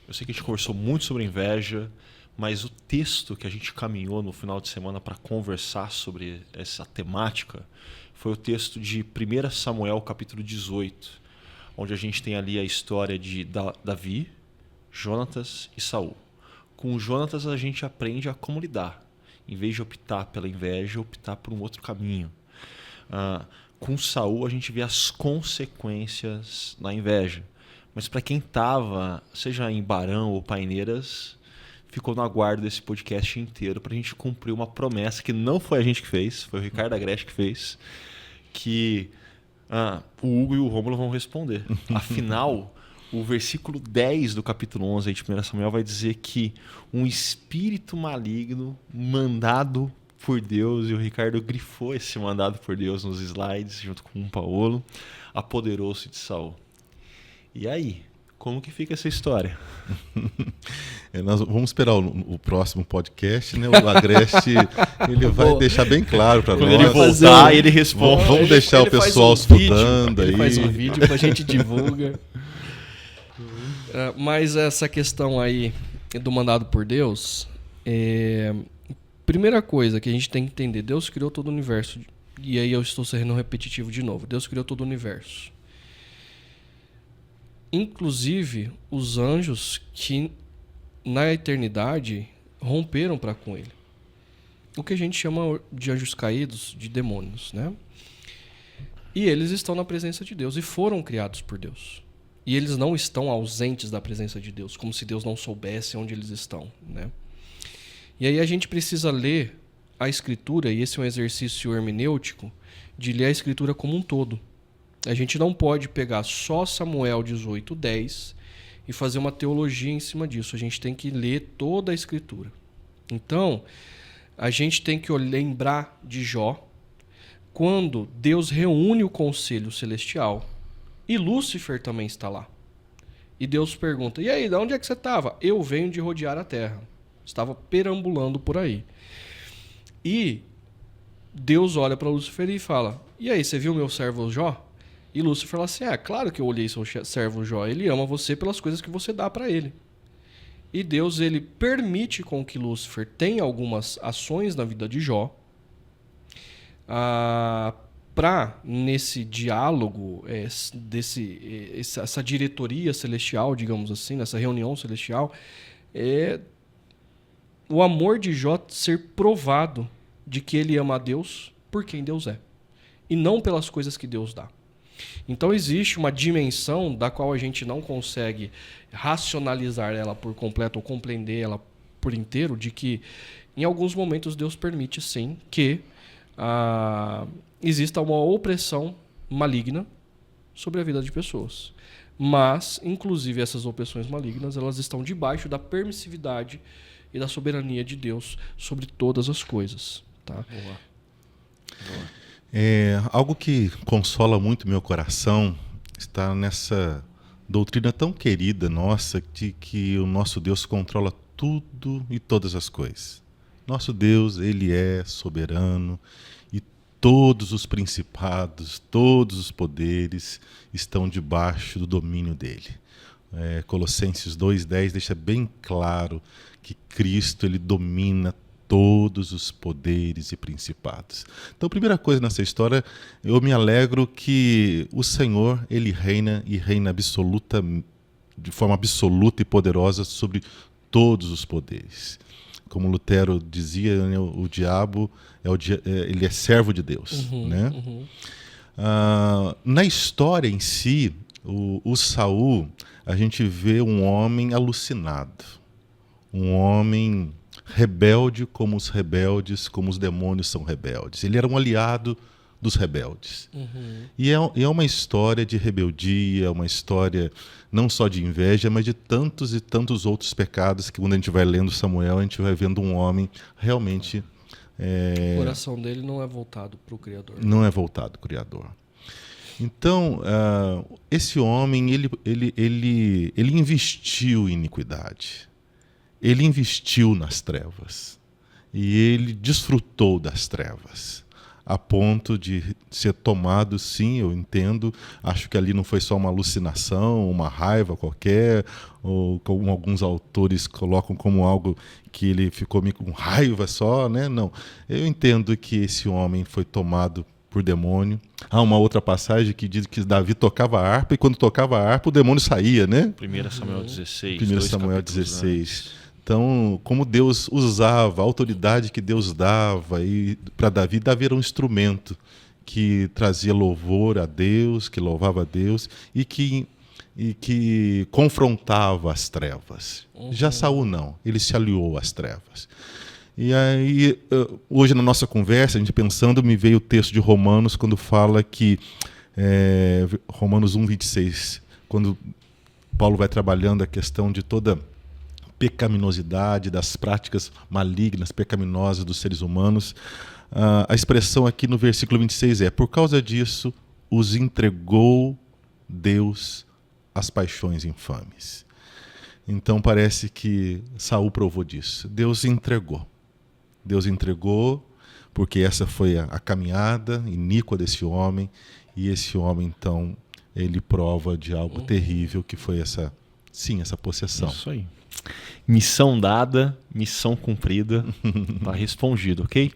eu sei que a gente conversou muito sobre inveja, mas o texto que a gente caminhou no final de semana para conversar sobre essa temática foi o texto de 1 Samuel, capítulo 18, onde a gente tem ali a história de Davi, Jonatas e Saul. Com o Jonatas a gente aprende a como lidar. Em vez de optar pela inveja, optar por um outro caminho. Com Saul a gente vê as consequências da inveja. Mas para quem estava, seja em Barão ou Paineiras, ficou no aguardo desse podcast inteiro para a gente cumprir uma promessa que não foi a gente que fez, foi o Ricardo Agreste que fez, que o Hugo e o Rômulo vão responder. Afinal, o versículo 10 do capítulo 11 de 1 Samuel vai dizer que um espírito maligno mandado por Deus, e o Ricardo grifou esse mandado por Deus nos slides, junto com o Paulo, apoderou-se de Saul. E aí, como que fica essa história? Nós vamos esperar o próximo podcast, né? O Agreste ele vai deixar bem claro para nós. Quando ele voltar, ele responde. Vamos deixar o pessoal estudando aí. Ele faz um vídeo que a gente divulga. Mas essa questão aí do mandado por Deus, primeira coisa que a gente tem que entender, Deus criou todo o universo. E aí eu estou sendo repetitivo de novo. Deus criou todo o universo. Inclusive os anjos que na eternidade romperam para com ele. O que a gente chama de anjos caídos, de demônios, né? E eles estão na presença de Deus e foram criados por Deus. E eles não estão ausentes da presença de Deus, como se Deus não soubesse onde eles estão, né? E aí a gente precisa ler a Escritura, e esse é um exercício hermenêutico, de ler a Escritura como um todo. A gente não pode pegar só Samuel 18:10 e fazer uma teologia em cima disso. A gente tem que ler toda a Escritura. Então, a gente tem que lembrar de Jó, quando Deus reúne o conselho celestial e Lúcifer também está lá. E Deus pergunta, e aí, de onde é que você estava? Eu venho de rodear a terra. Estava perambulando por aí. E Deus olha para Lúcifer e fala, e aí, você viu meu servo Jó? E Lúcifer fala assim, claro que eu olhei seu servo Jó, ele ama você pelas coisas que você dá para ele. E Deus, ele permite com que Lúcifer tenha algumas ações na vida de Jó, para, nesse diálogo, essa diretoria celestial, digamos assim, nessa reunião celestial, o amor de Jó ser provado de que ele ama a Deus por quem Deus é, e não pelas coisas que Deus dá. Então existe uma dimensão da qual a gente não consegue racionalizar ela por completo ou compreender ela por inteiro, de que em alguns momentos Deus permite sim que exista uma opressão maligna sobre a vida de pessoas. Mas, inclusive, essas opressões malignas, elas estão debaixo da permissividade e da soberania de Deus sobre todas as coisas. Tá? Boa. Algo que consola muito meu coração está nessa doutrina tão querida nossa de que o nosso Deus controla tudo e todas as coisas. Nosso Deus, ele é soberano e todos os principados, todos os poderes estão debaixo do domínio dele. Colossenses 2:10 deixa bem claro que Cristo ele domina todos os poderes e principados. Então, a primeira coisa nessa história, eu me alegro que o Senhor, ele reina e reina de forma absoluta e poderosa sobre todos os poderes. Como Lutero dizia, né, o diabo ele é servo de Deus. Né? Na história em si, o Saul, a gente vê um homem alucinado, um homem rebelde como os rebeldes, como os demônios são rebeldes. Ele era um aliado dos rebeldes. E é uma história de rebeldia, uma história não só de inveja, mas de tantos e tantos outros pecados que quando a gente vai lendo Samuel, a gente vai vendo um homem realmente... O coração dele não é voltado para o Criador. Não é voltado para o Criador. Então, esse homem, ele investiu em iniquidade. Ele investiu nas trevas e ele desfrutou das trevas, a ponto de ser tomado, sim, eu entendo, acho que ali não foi só uma alucinação, uma raiva qualquer, ou como alguns autores colocam como algo que ele ficou meio com raiva só, né? Não, eu entendo que esse homem foi tomado por demônio. Há uma outra passagem que diz que Davi tocava a harpa e quando tocava a harpa o demônio saía, né? 1 Samuel 16. 1 Samuel 16. Então, como Deus usava, a autoridade que Deus dava, e para Davi era um instrumento que trazia louvor a Deus, que louvava a Deus e que confrontava as trevas. Já Saul não, ele se aliou às trevas. E aí, hoje na nossa conversa, a gente pensando, me veio o texto de Romanos, quando fala que, Romanos 1:26, quando Paulo vai trabalhando a questão de toda pecaminosidade, das práticas malignas, pecaminosas dos seres humanos. A expressão aqui no versículo 26 por causa disso, os entregou Deus às paixões infames. Então parece que Saul provou disso. Deus entregou porque essa foi a caminhada iníqua desse homem, e esse homem, então, ele prova de algo terrível, que foi essa possessão. Isso aí. Missão dada, missão cumprida, está respondido, ok?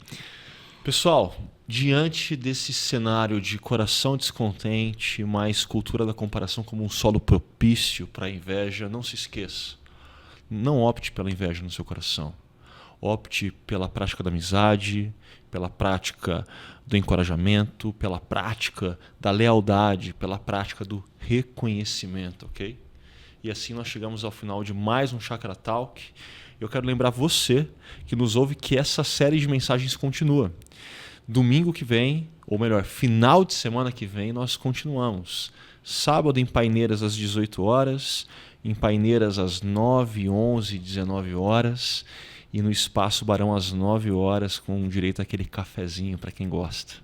Pessoal, diante desse cenário de coração descontente, mais cultura da comparação como um solo propício para a inveja, não se esqueça, não opte pela inveja no seu coração. Opte pela prática da amizade, pela prática do encorajamento, pela prática da lealdade, pela prática do reconhecimento, ok? E assim nós chegamos ao final de mais um Chakra Talk. Eu quero lembrar você que nos ouve que essa série de mensagens continua. Domingo que vem, ou melhor, final de semana que vem, nós continuamos. Sábado em Paineiras às 18 horas, em Paineiras às 9, 11, 19 horas e no Espaço Barão às 9 horas com direito àquele cafezinho para quem gosta.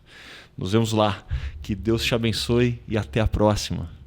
Nos vemos lá. Que Deus te abençoe e até a próxima.